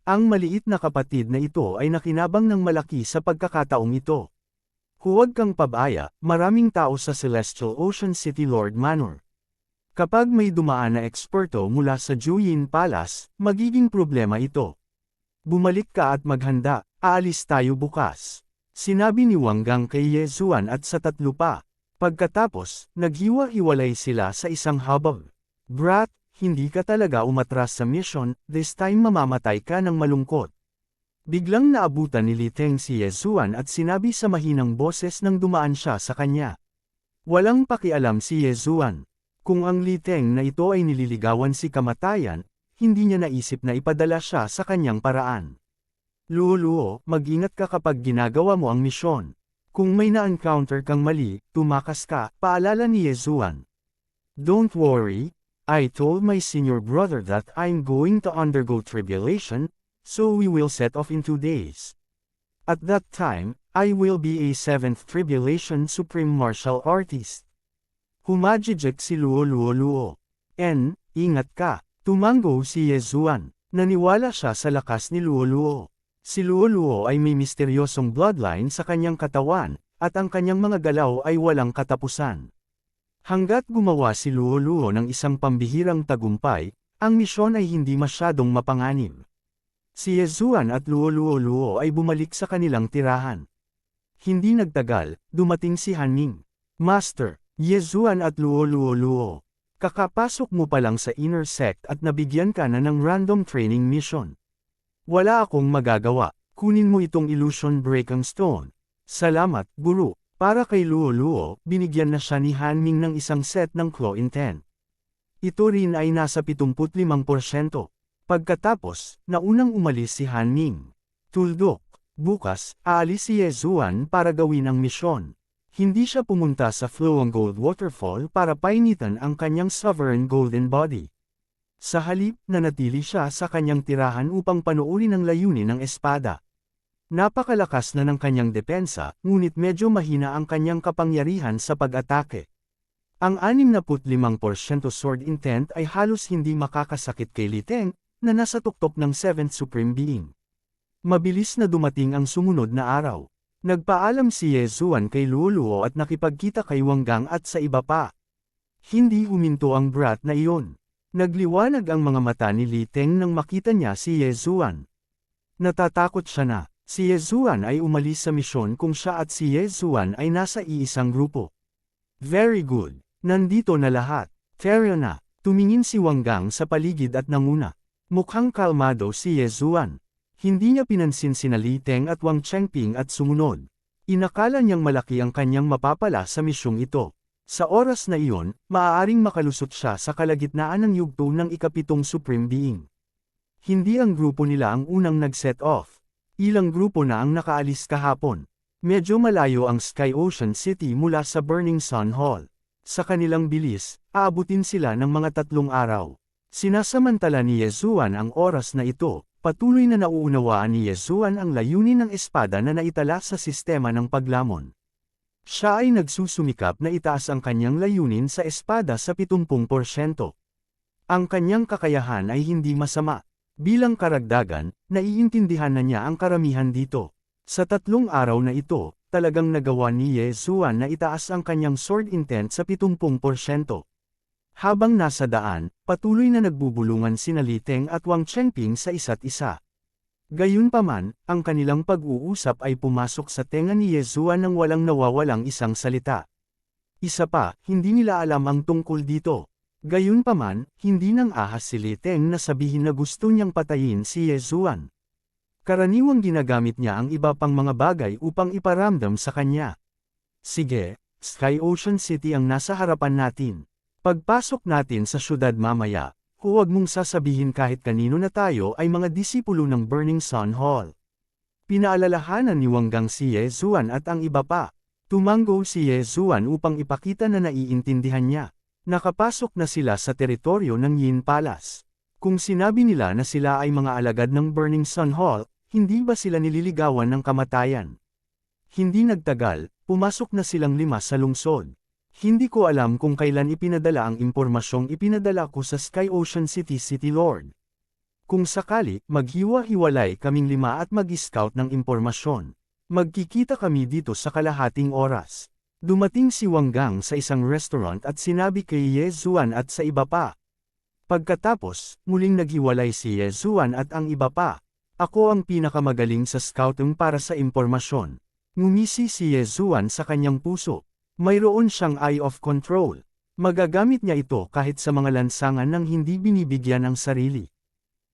Ang maliit na kapatid na ito ay nakinabang ng malaki sa pagkakataong ito. Huwag kang pabaya, maraming tao sa Celestial Ocean City Lord Manor. Kapag may dumaan na eksperto mula sa Juyin Palace, magiging problema ito. Bumalik ka at maghanda, aalis tayo bukas. Sinabi ni Wang Gang kay Ye Zuan at sa tatlo pa. Pagkatapos, naghiwa-hiwalay sila sa isang habag. Brat, hindi ka talaga umatras sa mission, this time mamamatay ka ng malungkot. Biglang naabutan ni Li Teng si Ye Zuan at sinabi sa mahinang boses nang dumaan siya sa kanya. Walang pakialam si Ye Zuan. Kung ang Li Teng na ito ay nililigawan si kamatayan, hindi niya naisip na ipadala siya sa kanyang paraan. Luo, mag-ingat ka kapag ginagawa mo ang misyon. Kung may na-encounter kang mali, tumakas ka, paalala ni Ye Zuan. Don't worry, I told my senior brother that I'm going to undergo tribulation, so we will set off in 2 days. At that time, I will be a 7th tribulation supreme martial artist. Humajijek si Luo. Ingat ka. Tumango si Ye Zuan. Naniwala siya sa lakas ni Luo. Si Luo ay may misteryosong bloodline sa kanyang katawan, at ang kanyang mga galaw ay walang katapusan. Hanggat gumawa si Luo ng isang pambihirang tagumpay, ang misyon ay hindi masyadong mapanganib. Si Ye Zuan at Luo ay bumalik sa kanilang tirahan. Hindi nagtagal, dumating si Han Ning. Master, Ye Zuan at Luo. Kakapasok mo pa lang sa inner sect at nabigyan ka na ng random training mission. Wala akong magagawa, kunin mo itong illusion breaking stone. Salamat, Guru. Para kay Luo, binigyan na siya ni Han Ning ng isang set ng claw intent. Ito rin ay nasa 75%. Pagkatapos, naunang umalis si Han Ning. Tuldok, bukas, aalis si Ye Zuan para gawin ang misyon. Hindi siya pumunta sa Flowing Gold Waterfall para painitan ang kanyang sovereign golden body. Sa halip, nanatili siya sa kanyang tirahan upang panuorin ang layunin ng espada. Napakalakas na ng kanyang depensa, ngunit medyo mahina ang kanyang kapangyarihan sa pag-atake. Ang 65% sword intent ay halos hindi makakasakit kay Li Teng, na nasa tuktok ng 7th Supreme Being. Mabilis na dumating ang sumunod na araw. Nagpaalam si Ye Zuan kay Luo at nakipagkita kay Wang Gang at sa iba pa. Hindi huminto ang brat na iyon. Nagliwanag ang mga mata ni Li Teng nang makita niya si Ye Zuan. Natatakot siya na. Si Ye Zuan ay umalis sa misyon kung siya at si Ye Zuan ay nasa iisang grupo. Very good. Nandito na lahat. Tara na. Tumingin si Wang Gang sa paligid at nanguna. Mukhang kalmado si Ye Zuan. Hindi niya pinansin sina Li Teng at Wang Chengping at sumunod. Inakala niyang malaki ang kanyang mapapala sa misyong ito. Sa oras na iyon, maaaring makalusot siya sa kalagitnaan ng yugto ng ikapitong Supreme Being. Hindi ang grupo nila ang unang nag-set off. Ilang grupo na ang nakaalis kahapon. Medyo malayo ang Sky Ocean City mula sa Burning Sun Hall. Sa kanilang bilis, aabutin sila ng mga 3 araw. Sinasamantala ni Ye Zuan ang oras na ito. Patuloy na nauunawaan ni Ye Zuan ang layunin ng espada na naitala sa sistema ng paglamon. Siya ay nagsusumikap na itaas ang kanyang layunin sa espada sa 70%. Ang kanyang kakayahan ay hindi masama. Bilang karagdagan, naiintindihan na niya ang karamihan dito. Sa 3 araw na ito, talagang nagawa ni Ye Zuan na itaas ang kanyang sword intent sa 70%. Habang nasa daan, patuloy na nagbubulungan sina Li Teng at Wang Chengping sa isa't isa. Gayunpaman, ang kanilang pag-uusap ay pumasok sa tenga ni Ye Zuan nang walang nawawalang isang salita. Isa pa, hindi nila alam ang tungkol dito. Gayunpaman, hindi nang ahas si Li Teng na sabihin na gusto niyang patayin si Ye Zuan. Karaniwang ginagamit niya ang iba pang mga bagay upang iparamdam sa kanya. Sige, Sky Ocean City ang nasa harapan natin. Pagpasok natin sa syudad mamaya, huwag mong sasabihin kahit kanino na tayo ay mga disipulo ng Burning Sun Hall. Pinaalalahanan ni Wang Gang si Ye Zuan at ang iba pa. Tumango si Ye Zuan upang ipakita na naiintindihan niya. Nakapasok na sila sa teritoryo ng Yin Palace. Kung sinabi nila na sila ay mga alagad ng Burning Sun Hall, hindi ba sila nililigawan ng kamatayan? Hindi nagtagal, pumasok na silang 5 sa lungsod. Hindi ko alam kung kailan ipinadala ang impormasyong ipinadala ko sa Sky Ocean City City Lord. Kung sakali, maghiwa-hiwalay kaming 5 at mag-scout ng impormasyon. Magkikita kami dito sa kalahating oras. Dumating si Wang Gang sa isang restaurant at sinabi kay Ye Zuan at sa iba pa. Pagkatapos, muling naghiwalay si Ye Zuan at ang iba pa. Ako ang pinakamagaling sa scouting para sa impormasyon. Ngumisi si Yezuan sa kanyang puso. Mayroon siyang eye of control. Magagamit niya ito kahit sa mga lansangan ng hindi binibigyan ng sarili.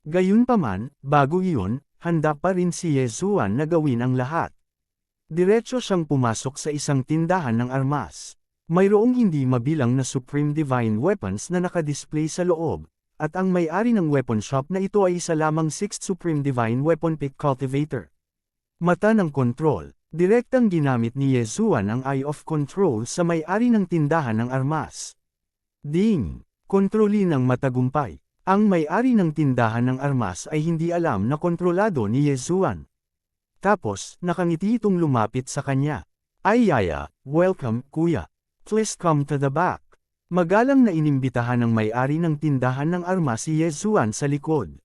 Gayunpaman, bago iyon, handa pa rin si Yezuan na gawin ang lahat. Diretso siyang pumasok sa isang tindahan ng armas. Mayroong hindi mabilang na Supreme Divine Weapons na nakadisplay sa loob, at ang may-ari ng weapon shop na ito ay isa lamang 6th Supreme Divine Weapon Pick Cultivator. Mata ng kontrol. Direktang ginamit ni Yezuan ang Eye of Control sa may-ari ng tindahan ng armas. Ding! Kontrolin ng matagumpay. Ang may-ari ng tindahan ng armas ay hindi alam na kontrolado ni Yezuan. Tapos, nakangiti itong lumapit sa kanya. Ay yaya, welcome, kuya. Please come to the back. Magalang na inimbitahan ng may-ari ng tindahan ng armas si Yezuan sa likod.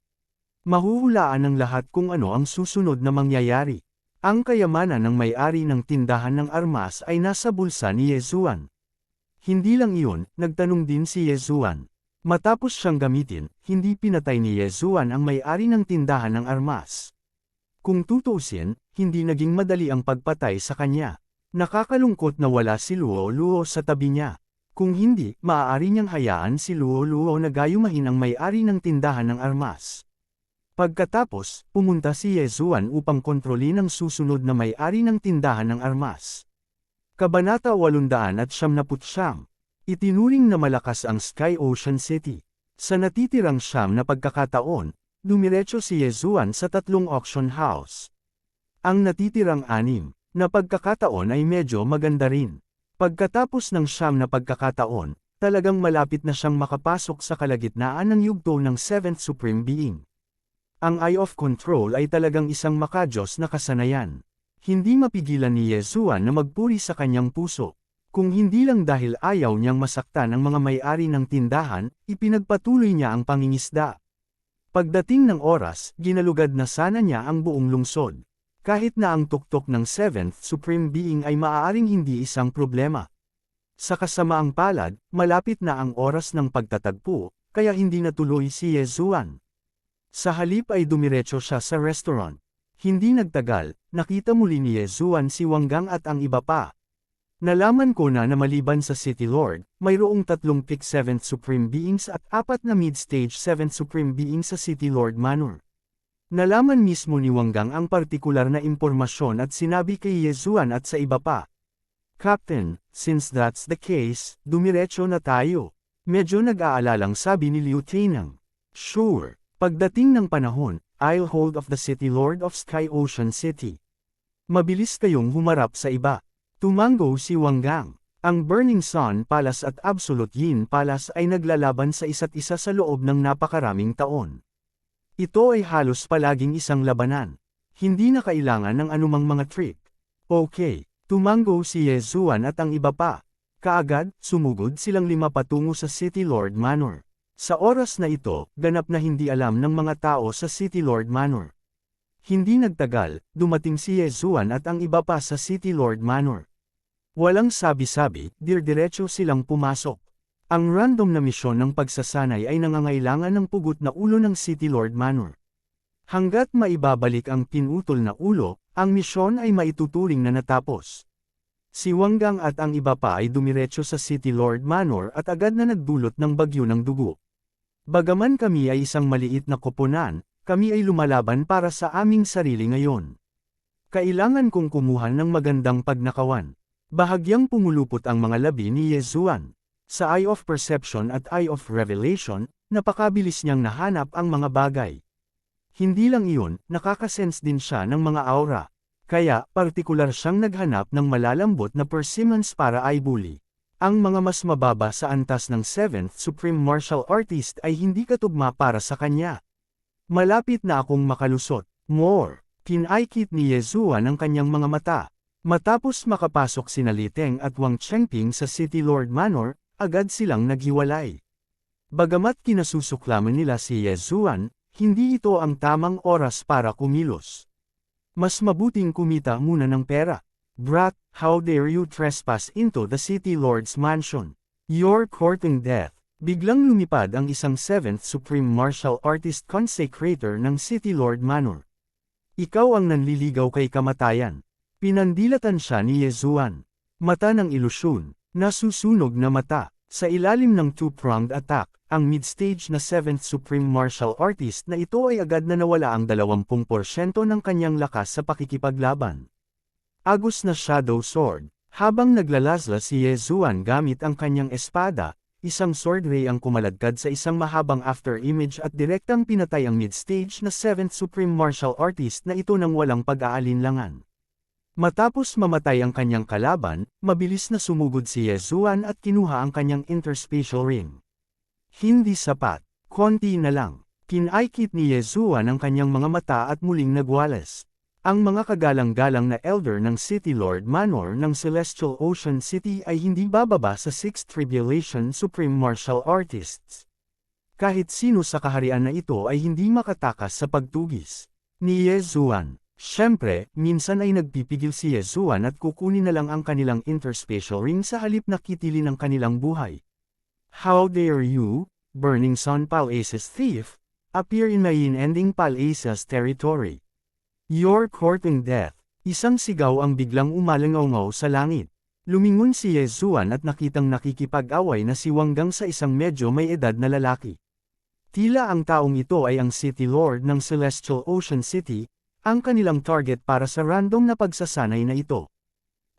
Mahuhulaan ng lahat kung ano ang susunod na mangyayari. Ang kayamanan ng may-ari ng tindahan ng armas ay nasa bulsa ni Yezuan. Hindi lang iyon, nagtanong din si Yezuan. Matapos siyang gamitin, hindi pinatay ni Yezuan ang may-ari ng tindahan ng armas. Kung tutuusin, hindi naging madali ang pagpatay sa kanya. Nakakalungkot na wala si Luo Luo sa tabi niya. Kung hindi, maaari niyang hayaan si Luo Luo na gayumahin ang may-ari ng tindahan ng armas. Pagkatapos, pumunta si Yezuan upang kontrolin ang susunod na may-ari ng tindahan ng armas. Kabanata 879. Itinuring na malakas ang Sky Ocean City. Sa natitirang siyam na pagkakataon, dumiretso si Yezuan sa 3 auction house. Ang natitirang 6 na pagkakataon ay medyo maganda rin. Pagkatapos ng siyam na pagkakataon, talagang malapit na siyang makapasok sa kalagitnaan ng yugto ng 7th Supreme Being. Ang Eye of Control ay talagang isang makadiyos na kasanayan. Hindi mapigilan ni Yezuan na magpuri sa kanyang puso. Kung hindi lang dahil ayaw niyang masaktan ang mga may-ari ng tindahan, ipinagpatuloy niya ang pangingisda. Pagdating ng oras, ginalugad na sana niya ang buong lungsod. Kahit na ang tuktok ng 7th Supreme Being ay maaaring hindi isang problema. Sa kasamaang palad, malapit na ang oras ng pagtatagpo, kaya hindi natuloy si Yezuan. Sa halip ay dumiretso siya sa restaurant. Hindi nagtagal, nakita muli ni Yezuan si Wanggang at ang iba pa. Nalaman ko na maliban sa City Lord, mayroong 3 Pick 7th Supreme Beings at 4 na Mid-Stage 7th Supreme Beings sa City Lord Manor. Nalaman mismo ni Wanggang ang partikular na impormasyon at sinabi kay Yezuan at sa iba pa. Captain, since that's the case, dumiretso na tayo. Medyo nag-aalalang sabi ni Liu Tainang. Sure. Pagdating ng panahon, I'll hold of the City Lord of Sky Ocean City. Mabilis kayong humarap sa iba. Tumango si Wanggang. Ang Burning Sun Palace at Absolute Yin Palace ay naglalaban sa isa't isa sa loob ng napakaraming taon. Ito ay halos palaging isang labanan. Hindi na kailangan ng anumang mga trick. Okay, tumango si Yezuan at ang iba pa. Kaagad, sumugod silang 5 patungo sa City Lord Manor. Sa oras na ito, ganap na hindi alam ng mga tao sa City Lord Manor. Hindi nagtagal, dumating si Yezuan at ang iba pa sa City Lord Manor. Walang sabi-sabi, diretso silang pumasok. Ang random na misyon ng pagsasanay ay nangangailangan ng pugot na ulo ng City Lord Manor. Hanggat maibabalik ang pinutol na ulo, ang misyon ay maituturing na natapos. Si Wanggang at ang iba pa ay dumiretso sa City Lord Manor at agad na nagdulot ng bagyo ng dugo. Bagaman kami ay isang maliit na koponan, kami ay lumalaban para sa aming sarili ngayon. Kailangan kong kumuha ng magandang pagnakawan. Bahagyang pumulupot ang mga labi ni Yezuan. Sa Eye of Perception at Eye of Revelation, napakabilis niyang nahanap ang mga bagay. Hindi lang iyon, nakakasense din siya ng mga aura. Kaya, partikular siyang naghanap ng malalambot na persimmons para eyebully. Ang mga mas mababa sa antas ng 7th Supreme Martial Artist ay hindi katugma para sa kanya. Malapit na akong makalusot. More. Kinaikit ni Yezuan ang kanyang mga mata. Matapos makapasok sina Li Teng at Wang Chengping sa City Lord Manor, agad silang naghiwalay. Bagamat kinasusuklaman nila si Yezuan, hindi ito ang tamang oras para kumilos. Mas mabuting kumita muna ng pera. Brat, how dare you trespass into the City Lord's mansion? You're courting death. Biglang lumipad ang isang 7th Supreme Martial Artist Consecrator ng City Lord Manor. Ikaw ang nanliligaw kay kamatayan. Pinandilatan siya ni Yezuan. Mata ng ilusyon, nasusunog na mata. Sa ilalim ng two-pronged attack, ang mid-stage na 7th Supreme Martial Artist na ito ay agad na nawala ang 20% ng kanyang lakas sa pakikipaglaban. Agos na Shadow Sword. Habang naglalasla si Yezuan gamit ang kanyang espada, isang sword ray ang kumaladkad sa isang mahabang after image at direktang pinatay ang mid-stage na 7th Supreme Martial Artist na ito nang walang pag-aalinlangan. Matapos mamatay ang kanyang kalaban, mabilis na sumugod si Yezuan at kinuha ang kanyang interspatial ring. Hindi sapat, konti na lang. Kinaikit ni Yezuan ang kanyang mga mata at muling nagwalas. Ang mga kagalang-galang na elder ng City Lord Manor ng Celestial Ocean City ay hindi bababa sa 6th Tribulation Supreme Martial Artists. Kahit sino sa kaharian na ito ay hindi makatakas sa pagtugis ni Yezuan. Siyempre, minsan ay nagpipigil si Yezuan at kukunin na lang ang kanilang interspatial ring sa halip na kitilin ang kanilang buhay. How dare you, Burning Sun Palace's thief, appear in my unending Palace's territory? You're courting death. Isang sigaw ang biglang umalangaw sa langit. Lumingon si Yezuan at nakitang nakikipag-away na si Wanggang sa isang medyo may edad na lalaki. Tila ang taong ito ay ang City Lord ng Celestial Ocean City, ang kanilang target para sa random na pagsasanay na ito.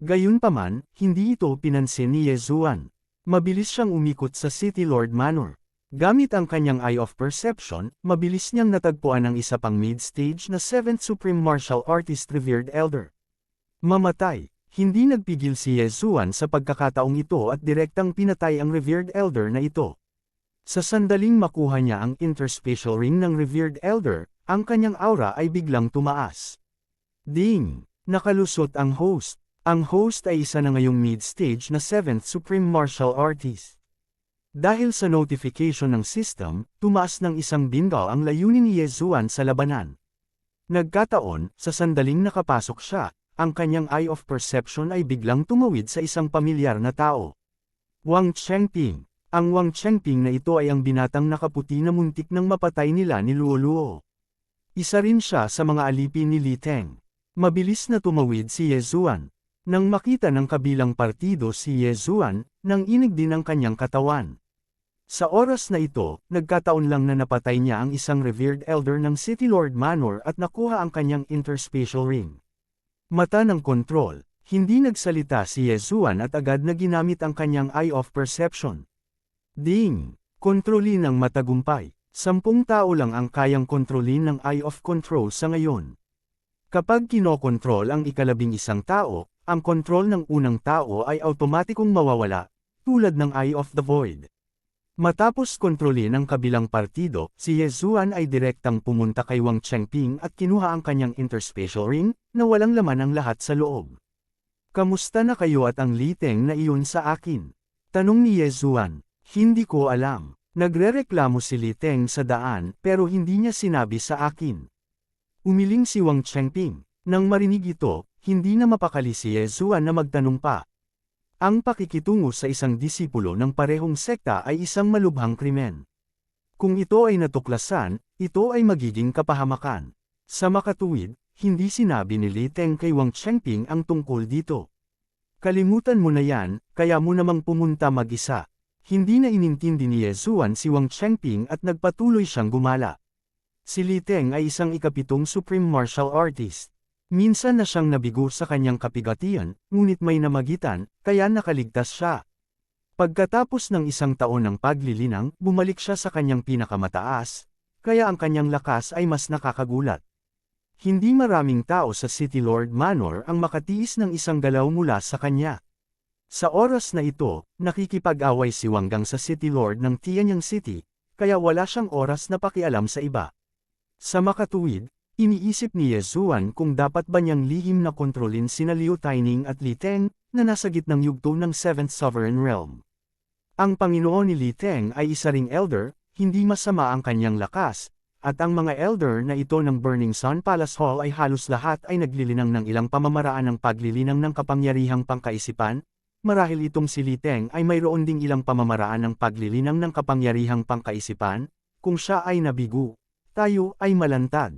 Gayunpaman, hindi ito pinansin ni Yezuan. Mabilis siyang umikot sa City Lord Manor. Gamit ang kanyang Eye of Perception, mabilis niyang natagpuan ang isa pang mid-stage na 7th Supreme Martial Artist Revered Elder. Mamatay. Hindi nagpigil si Yezuan sa pagkakataong ito at direktang pinatay ang Revered Elder na ito. Sa sandaling makuha niya ang interspatial ring ng Revered Elder, ang kanyang aura ay biglang tumaas. Ding! Nakalusot ang host. Ang host ay isa na ngayong mid-stage na 7th Supreme Martial Artist. Dahil sa notification ng system, tumaas ng isang binggaw ang layunin ni Yezuan sa labanan. Nagkataon, sa sandaling nakapasok siya, ang kanyang Eye of Perception ay biglang tumawid sa isang pamilyar na tao. Wang Chengping. Ang Wang Chengping na ito ay ang binatang nakaputi na muntik nang mapatay nila ni Luoluo. Isa rin siya sa mga alipin ni Li Teng. Mabilis na tumawid si Yezuan. Nang makita ng kabilang partido si Yezuan, nang inig din ang kanyang katawan. Sa oras na ito, nagkataon lang na napatay niya ang isang revered elder ng City Lord Manor at nakuha ang kanyang interspatial ring. Mata ng kontrol, hindi nagsalita si Yezuan at agad na ginamit ang kanyang Eye of Perception. Ding! Kontrolin ng matagumpay. 10 tao lang ang kayang kontrolin ng Eye of Control sa ngayon. Kapag kinokontrol ang ika-11 tao, ang kontrol ng unang tao ay automatikong mawawala, tulad ng Eye of the Void. Matapos kontrolin ang kabilang partido, si Yezuan ay direktang pumunta kay Wang Chengping at kinuha ang kanyang interspatial ring, na walang laman ang lahat sa loob. Kamusta na kayo at ang Li Teng na iyon sa akin? Tanong ni Yezuan. Hindi ko alam. Nagrereklamo si Li Teng sa daan pero hindi niya sinabi sa akin. Umiling si Wang Chengping. Nang marinig ito, hindi na mapakali si Yezuan na magtanong pa. Ang pakikitungo sa isang disipulo ng parehong sekta ay isang malubhang krimen. Kung ito ay natuklasan, ito ay magiging kapahamakan. Sa makatuwid, hindi sinabi ni Li Teng kay Wang Chengping ang tungkol dito. Kalimutan mo na yan, kaya mo namang pumunta mag-isa. Hindi na inintindi ni Yezuan si Wang Chengping at nagpatuloy siyang gumala. Si Li Teng ay isang ikapitong Supreme Martial Artist. Minsan na siyang nabigo sa kanyang kapigatian, ngunit may namagitan, kaya nakaligtas siya. Pagkatapos ng 1 taon ng paglilinang, bumalik siya sa kanyang pinakamataas, kaya ang kanyang lakas ay mas nakakagulat. Hindi maraming tao sa City Lord Manor ang makatiis ng isang galaw mula sa kanya. Sa oras na ito, nakikipag-away si Wanggang sa City Lord ng Tianyang City, kaya wala siyang oras na pakialam sa iba. Sa makatuwid, iniisip ni Yezuan kung dapat ba niyang lihim na kontrolin sina Liu Taining at Li Teng, na nasa gitnang yugto ng 7th Sovereign Realm. Ang Panginoon ni Li Teng ay isa ring elder, hindi masama ang kanyang lakas, at ang mga elder na ito ng Burning Sun Palace Hall ay halos lahat ay naglilinang ng ilang pamamaraan ng paglilinang ng kapangyarihang pangkaisipan. Marahil itong si Li Teng ay mayroon ding ilang pamamaraan ng paglilinang ng kapangyarihang pangkaisipan, kung siya ay nabigo, tayo ay malantad.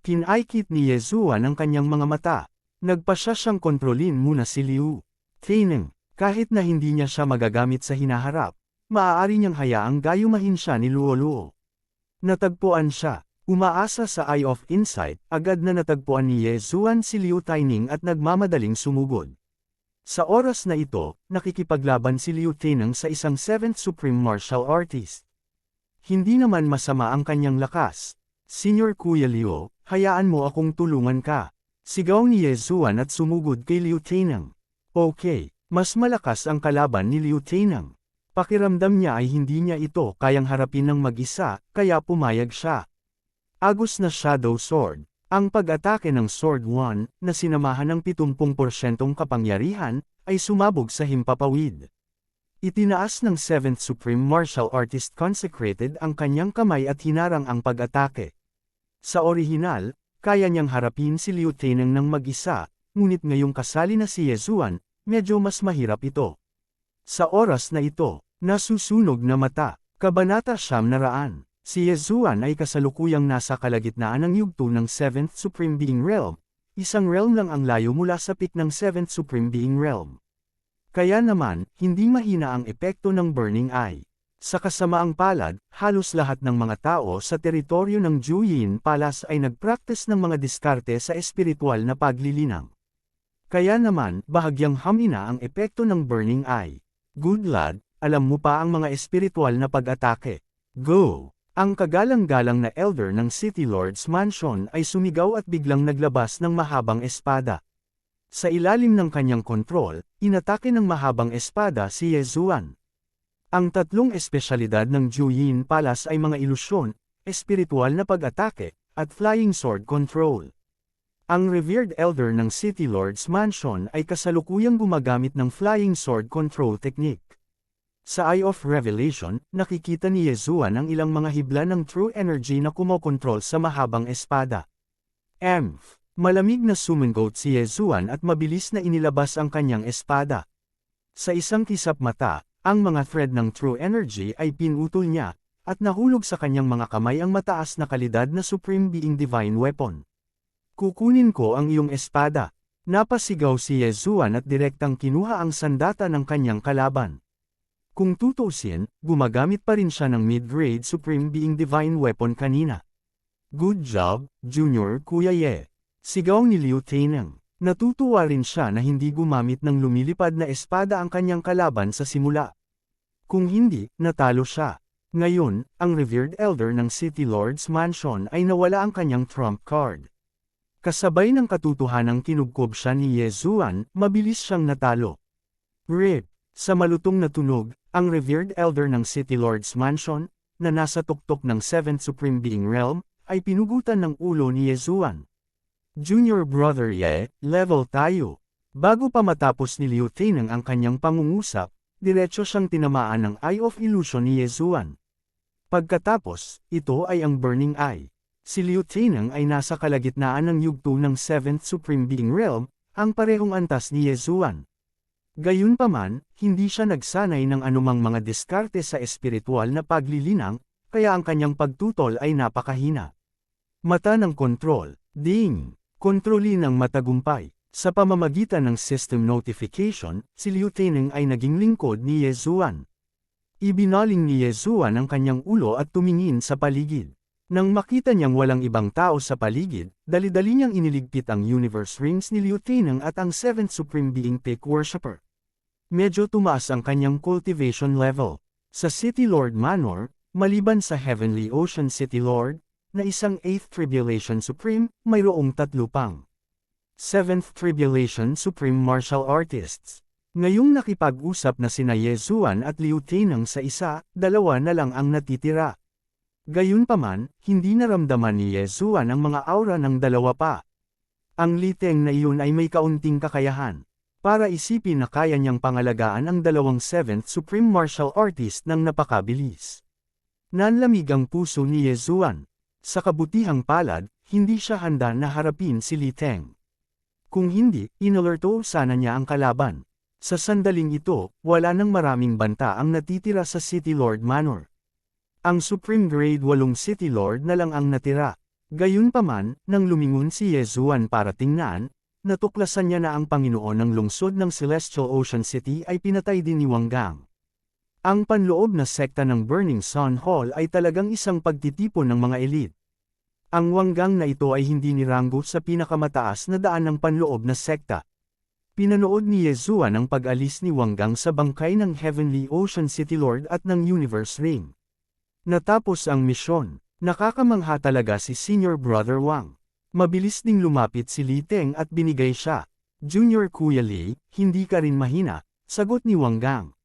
Kinaikit ni Yezuan ang kanyang mga mata. Nagpasya siyang kontrolin muna si Liu Taining. Kahit na hindi niya siya magagamit sa hinaharap, maaari niyang hayaang gayumahin siya ni Luoluo. Natagpuan siya. Umaasa sa Eye of Insight, agad na natagpuan ni Yezuan si Liu Taining at nagmamadaling sumugod. Sa oras na ito, nakikipaglaban si Liu Taining sa isang 7th Supreme Martial Artist. Hindi naman masama ang kanyang lakas. Senior Kuya Liu, hayaan mo akong tulungan ka. Sigaw ni Yezuan at sumugod kay Liu Taining. Okay, mas malakas ang kalaban ni Liu Taining. Pakiramdam niya ay hindi niya ito kayang harapin ng mag-isa, kaya pumayag siya. Agos na Shadow Sword. Ang pag-atake ng Sword 1, na sinamahan ng 70% kapangyarihan, ay sumabog sa himpapawid. Itinaas ng 7th Supreme Martial Artist Consecrated ang kanyang kamay at hinarang ang pag-atake. Sa orihinal, kaya niyang harapin si Liu Taining ng mag-isa, ngunit ngayong kasali na si Yezuan, medyo mas mahirap ito. Sa oras na ito, nasusunog na mata. Kabanata 900. Si Yezuan ay kasalukuyang nasa kalagitnaan ng yugto ng 7th Supreme Being Realm. Isang realm lang ang layo mula sa peak ng 7th Supreme Being Realm. Kaya naman, hindi mahina ang epekto ng Burning Eye. Sa kasamaang palad, halos lahat ng mga tao sa teritoryo ng Juyin Palace ay nagpractice ng mga diskarte sa espiritual na paglilinang. Kaya naman, bahagyang hamina ang epekto ng Burning Eye. Good lad, alam mo pa ang mga espiritual na pag-atake. Go! Ang kagalang-galang na elder ng City Lord's Mansion ay sumigaw at biglang naglabas ng mahabang espada. Sa ilalim ng kanyang kontrol, inatake ng mahabang espada si Yezuan. Ang tatlong espesyalidad ng Juyin Palace ay mga ilusyon, espiritual na pag-atake, at flying sword control. Ang revered elder ng City Lord's Mansion ay kasalukuyang gumagamit ng flying sword control technique. Sa Eye of Revelation, nakikita ni Yezuan ang ilang mga hibla ng true energy na kumokontrol sa mahabang espada. Malamig na sumingot si Yezuan at mabilis na inilabas ang kanyang espada. Sa isang kisap mata, ang mga thread ng true energy ay pinutol niya, at nahulog sa kanyang mga kamay ang mataas na kalidad na Supreme Being Divine Weapon. Kukunin ko ang iyong espada. Napasigaw si Yezuan at direktang kinuha ang sandata ng kanyang kalaban. Kung tutuusin, gumagamit pa rin siya ng mid-grade Supreme Being Divine Weapon kanina. Good job, Junior Kuya Ye. Sigaw ni Liu Taining. Natutuwa rin siya na hindi gumamit ng lumilipad na espada ang kanyang kalaban sa simula. Kung hindi, natalo siya. Ngayon, ang revered elder ng City Lord's Mansion ay nawala ang kanyang trump card. Kasabay ng katotohanang kinubkob siya ni Yezuan, mabilis siyang natalo. RIP. Sa malutong na tunog, ang revered elder ng City Lord's Mansion, na nasa tuktok ng 7th Supreme Being Realm, ay pinugutan ng ulo ni Yezuan. Junior Brother Ye, level tayo. Bago pa matapos ni Liu Taining ang kanyang pangungusap, diretso siyang tinamaan ng Eye of Illusion ni Yezuan. Pagkatapos, ito ay ang Burning Eye. Si Liu Taining ay nasa kalagitnaan ng yugto ng 7th Supreme Being Realm, ang parehong antas ni Yezuan. Gayunpaman, hindi siya nagsanay ng anumang mga diskarte sa espiritual na paglilinang, kaya ang kanyang pagtutol ay napakahina. Mata ng kontrol. Ding! Kontrolin ang matagumpay. Sa pamamagitan ng system notification, si Liu Taining ay naging lingkod ni Yezuan. Ibinaling ni Yezuan ang kanyang ulo at tumingin sa paligid. Nang makita niyang walang ibang tao sa paligid, dali-dali niyang iniligpit ang Universe Rings ni Liu Taining at ang 7th Supreme Being Peak Worshipper. Medyo tumaas ang kanyang cultivation level. Sa City Lord Manor, maliban sa Heavenly Ocean City Lord, na isang 8th Tribulation Supreme, mayroong 3 pang 7th Tribulation Supreme Martial Artists. Ngayong nakipag-usap na sina Yezuan at Liu Taining sa isa, 2 na lang ang natitira. Gayunpaman, hindi naramdaman ni Yezuan ang mga aura ng 2 pa. Ang liteng na iyon ay may kaunting kakayahan. Para isipin na kaya niyang pangalagaan ang 2 7th Supreme Martial Artist ng napakabilis. Nanlamig ang puso ni Yezuan. Sa kabutihang palad, hindi siya handa na harapin si Li Teng. Kung hindi, inalerto sana niya ang kalaban. Sa sandaling ito, wala nang maraming banta ang natitira sa City Lord Manor. Ang Supreme Grade 8 City Lord na lang ang natira. Gayunpaman, nang lumingon si Yezuan para tingnan, natuklasan niya na ang Panginoon ng lungsod ng Celestial Ocean City ay pinatay din ni Wang Gang. Ang panloob na sekta ng Burning Sun Hall ay talagang isang pagtitipon ng mga elite. Ang Wang Gang na ito ay hindi niranggo sa pinakamataas na daan ng panloob na sekta. Pinanood ni Yezuan ang pag-alis ni Wang Gang sa bangkay ng Heavenly Ocean City Lord at ng Universe Ring. Natapos ang misyon. Nakakamangha talaga si Senior Brother Wang. Mabilis ding lumapit si Li Teng at binigay siya. Junior Kuya Li, hindi ka rin mahina, sagot ni Wang Gang.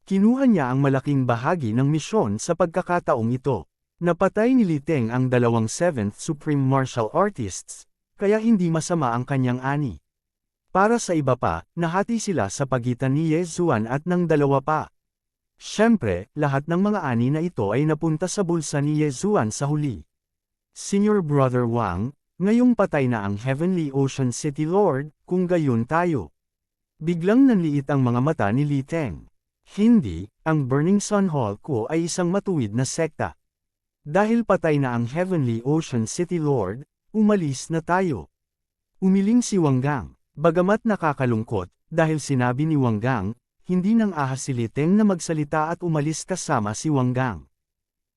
Kinuha niya ang malaking bahagi ng misyon sa pagkakataong ito. Napatay ni Li Teng ang dalawang 7th Supreme Martial Artists, kaya hindi masama ang kanyang ani. Para sa iba pa, nahati sila sa pagitan ni Yezuan at ng dalawa pa. Siyempre, lahat ng mga ani na ito ay napunta sa bulsa ni Yezuan sa huli. Senior Brother Wang, ngayong patay na ang Heavenly Ocean City Lord, kung gayon tayo. Biglang nanliit ang mga mata ni Li Teng. Hindi, ang Burning Sun Hall ko ay isang matuwid na sekta. Dahil patay na ang Heavenly Ocean City Lord, umalis na tayo. Umiling si Wang Gang, bagamat nakakalungkot, dahil sinabi ni Wang Gang, hindi nang ahas si Li Teng na magsalita at umalis kasama si Wang Gang.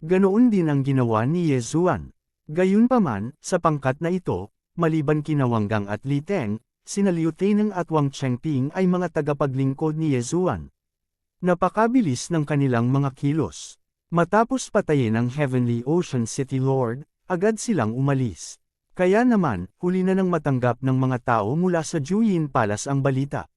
Ganoon din ang ginawa ni Yezuan. Gayunpaman, sa pangkat na ito, maliban kina Wang Gang at Li Teng, sina Liu Teneng at Wang Chengping ay mga tagapaglingkod ni Yezuan. Napakabilis ng kanilang mga kilos. Matapos patayin ang Heavenly Ocean City Lord, agad silang umalis. Kaya naman, huli na nang matanggap ng mga tao mula sa Juyin Palace ang balita.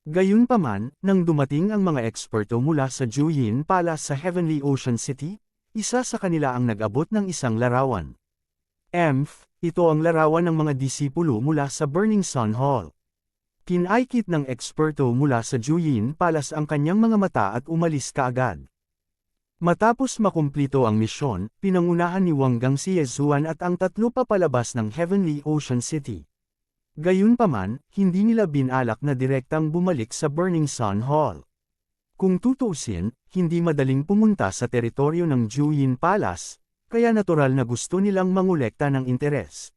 Gayunpaman, nang dumating ang mga eksperto mula sa Juyin Palace sa Heavenly Ocean City, isa sa kanila ang nag-abot ng isang larawan. Ito ang larawan ng mga disipulo mula sa Burning Sun Hall. Kinaykit ng eksperto mula sa Juyin Palace ang kanyang mga mata at umalis kaagad. Matapos makumplito ang misyon, pinangunahan ni Wang Gang si Yezuan at ang tatlo papalabas ng Heavenly Ocean City. Gayunpaman, hindi nila binalak na direktang bumalik sa Burning Sun Hall. Kung tutuusin, hindi madaling pumunta sa teritoryo ng Juyin Palace, kaya natural na gusto nilang mangolekta ng interes.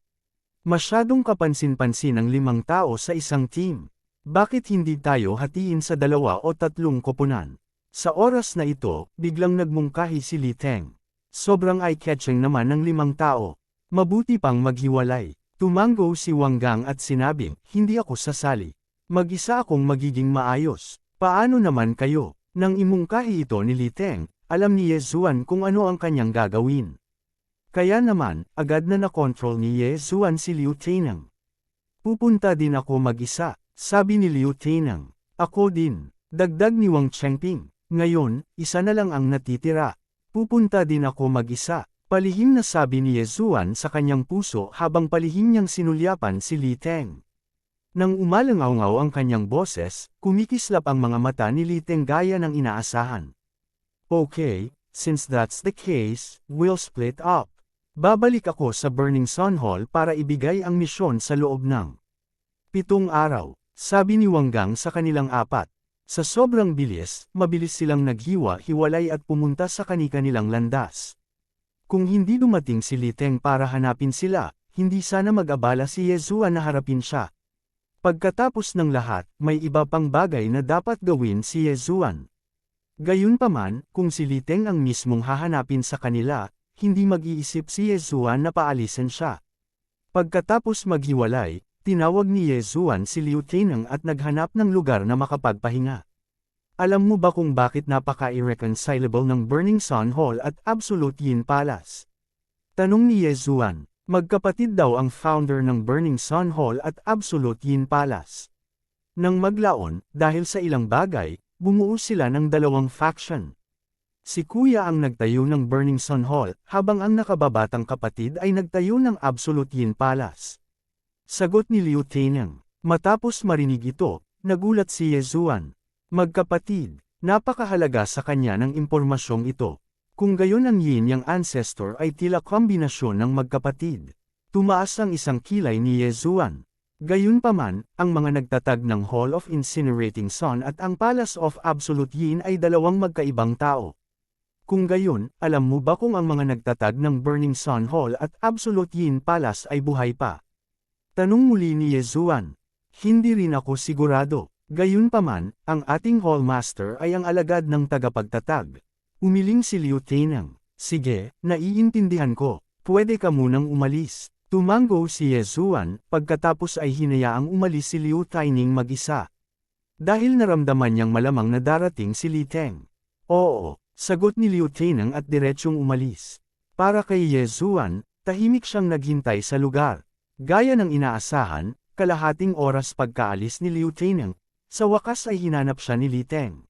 Masyadong kapansin-pansin ang 5 tao sa isang team. Bakit hindi tayo hatiin sa 2 o 3 koponan? Sa oras na ito, biglang nagmungkahi si Li Teng. Sobrang eye-catching naman ng 5 tao. Mabuti pang maghiwalay. Tumango si Wang Gang at sinabing, hindi ako sasali. Mag-isa akong magiging maayos. Paano naman kayo? Nang imungkahi ito ni Li Teng, alam ni Yezuan kung ano ang kanyang gagawin. Kaya naman, agad na nakontrol ni Yezuan si Liu Teneng. Pupunta din ako mag-isa, sabi ni Liu Teneng. Ako din, dagdag ni Wang Chengping. Ngayon, isa na lang ang natitira. Pupunta din ako mag-isa, palihim na sabi ni Yezuan sa kanyang puso habang palihim niyang sinulyapan si Li Teng. Nang umalangaw-ngaw ang kanyang boses, kumikislap ang mga mata ni Li Teng gaya ng inaasahan. Okay, since that's the case, we'll split up. Babalik ako sa Burning Sun Hall para ibigay ang misyon sa loob ng 7 araw, sabi ni Wang Gang sa kanilang 4. Sa sobrang bilis, mabilis silang naghiwa-hiwalay at pumunta sa kani-kanilang landas. Kung hindi dumating si Li Teng para hanapin sila, hindi sana mag-abala si Yezuan na harapin siya. Pagkatapos ng lahat, may iba pang bagay na dapat gawin si Yezuan. Gayunpaman, kung si Li Teng ang mismong hahanapin sa kanila, hindi mag-iisip si Yezuan na paalisin siya. Pagkatapos maghiwalay, tinawag ni Yezuan si Liu Teneng at naghanap ng lugar na makapagpahinga. Alam mo ba kung bakit napaka-irreconcilable ng Burning Sun Hall at Absolute Yin Palace? Tanong ni Yezuan. Magkapatid daw ang founder ng Burning Sun Hall at Absolute Yin Palace. Nang maglaon, dahil sa ilang bagay, bumuo sila ng 2 faction. Si Kuya ang nagtayo ng Burning Sun Hall, habang ang nakababatang kapatid ay nagtayo ng Absolute Yin Palace. Sagot ni Liu Teneng. Matapos marinig ito, nagulat si Yezuan. Magkapatid, napakahalaga sa kanya ng impormasyong ito. Kung gayon ang yin-yang ancestor ay tila kombinasyon ng magkapatid. Tumaas ang isang kilay ni Yezuan. Gayunpaman, ang mga nagtatag ng Hall of Incinerating Sun at ang Palace of Absolute Yin ay 2 magkaibang tao. Kung gayon, alam mo ba kung ang mga nagtatag ng Burning Sun Hall at Absolute Yin Palace ay buhay pa? Tanong muli ni Yezuan. Hindi rin ako sigurado. Gayunpaman, ang ating Hallmaster ay ang alagad ng tagapagtatag. Umiling si Liu Teneng. Sige, naiintindihan ko. Pwede ka munang umalis. Tumango si Yezuan, pagkatapos ay hinayaang umalis si Liu Taining mag-isa. Dahil naramdaman niyang malamang na darating si Li Teng. Oo, sagot ni Liu Teneng at diretsyong umalis. Para kay Yezuan, tahimik siyang naghintay sa lugar. Gaya ng inaasahan, kalahating oras pagkaalis ni Liu Teneng, sa wakas ay hinanap siya ni Li Teng.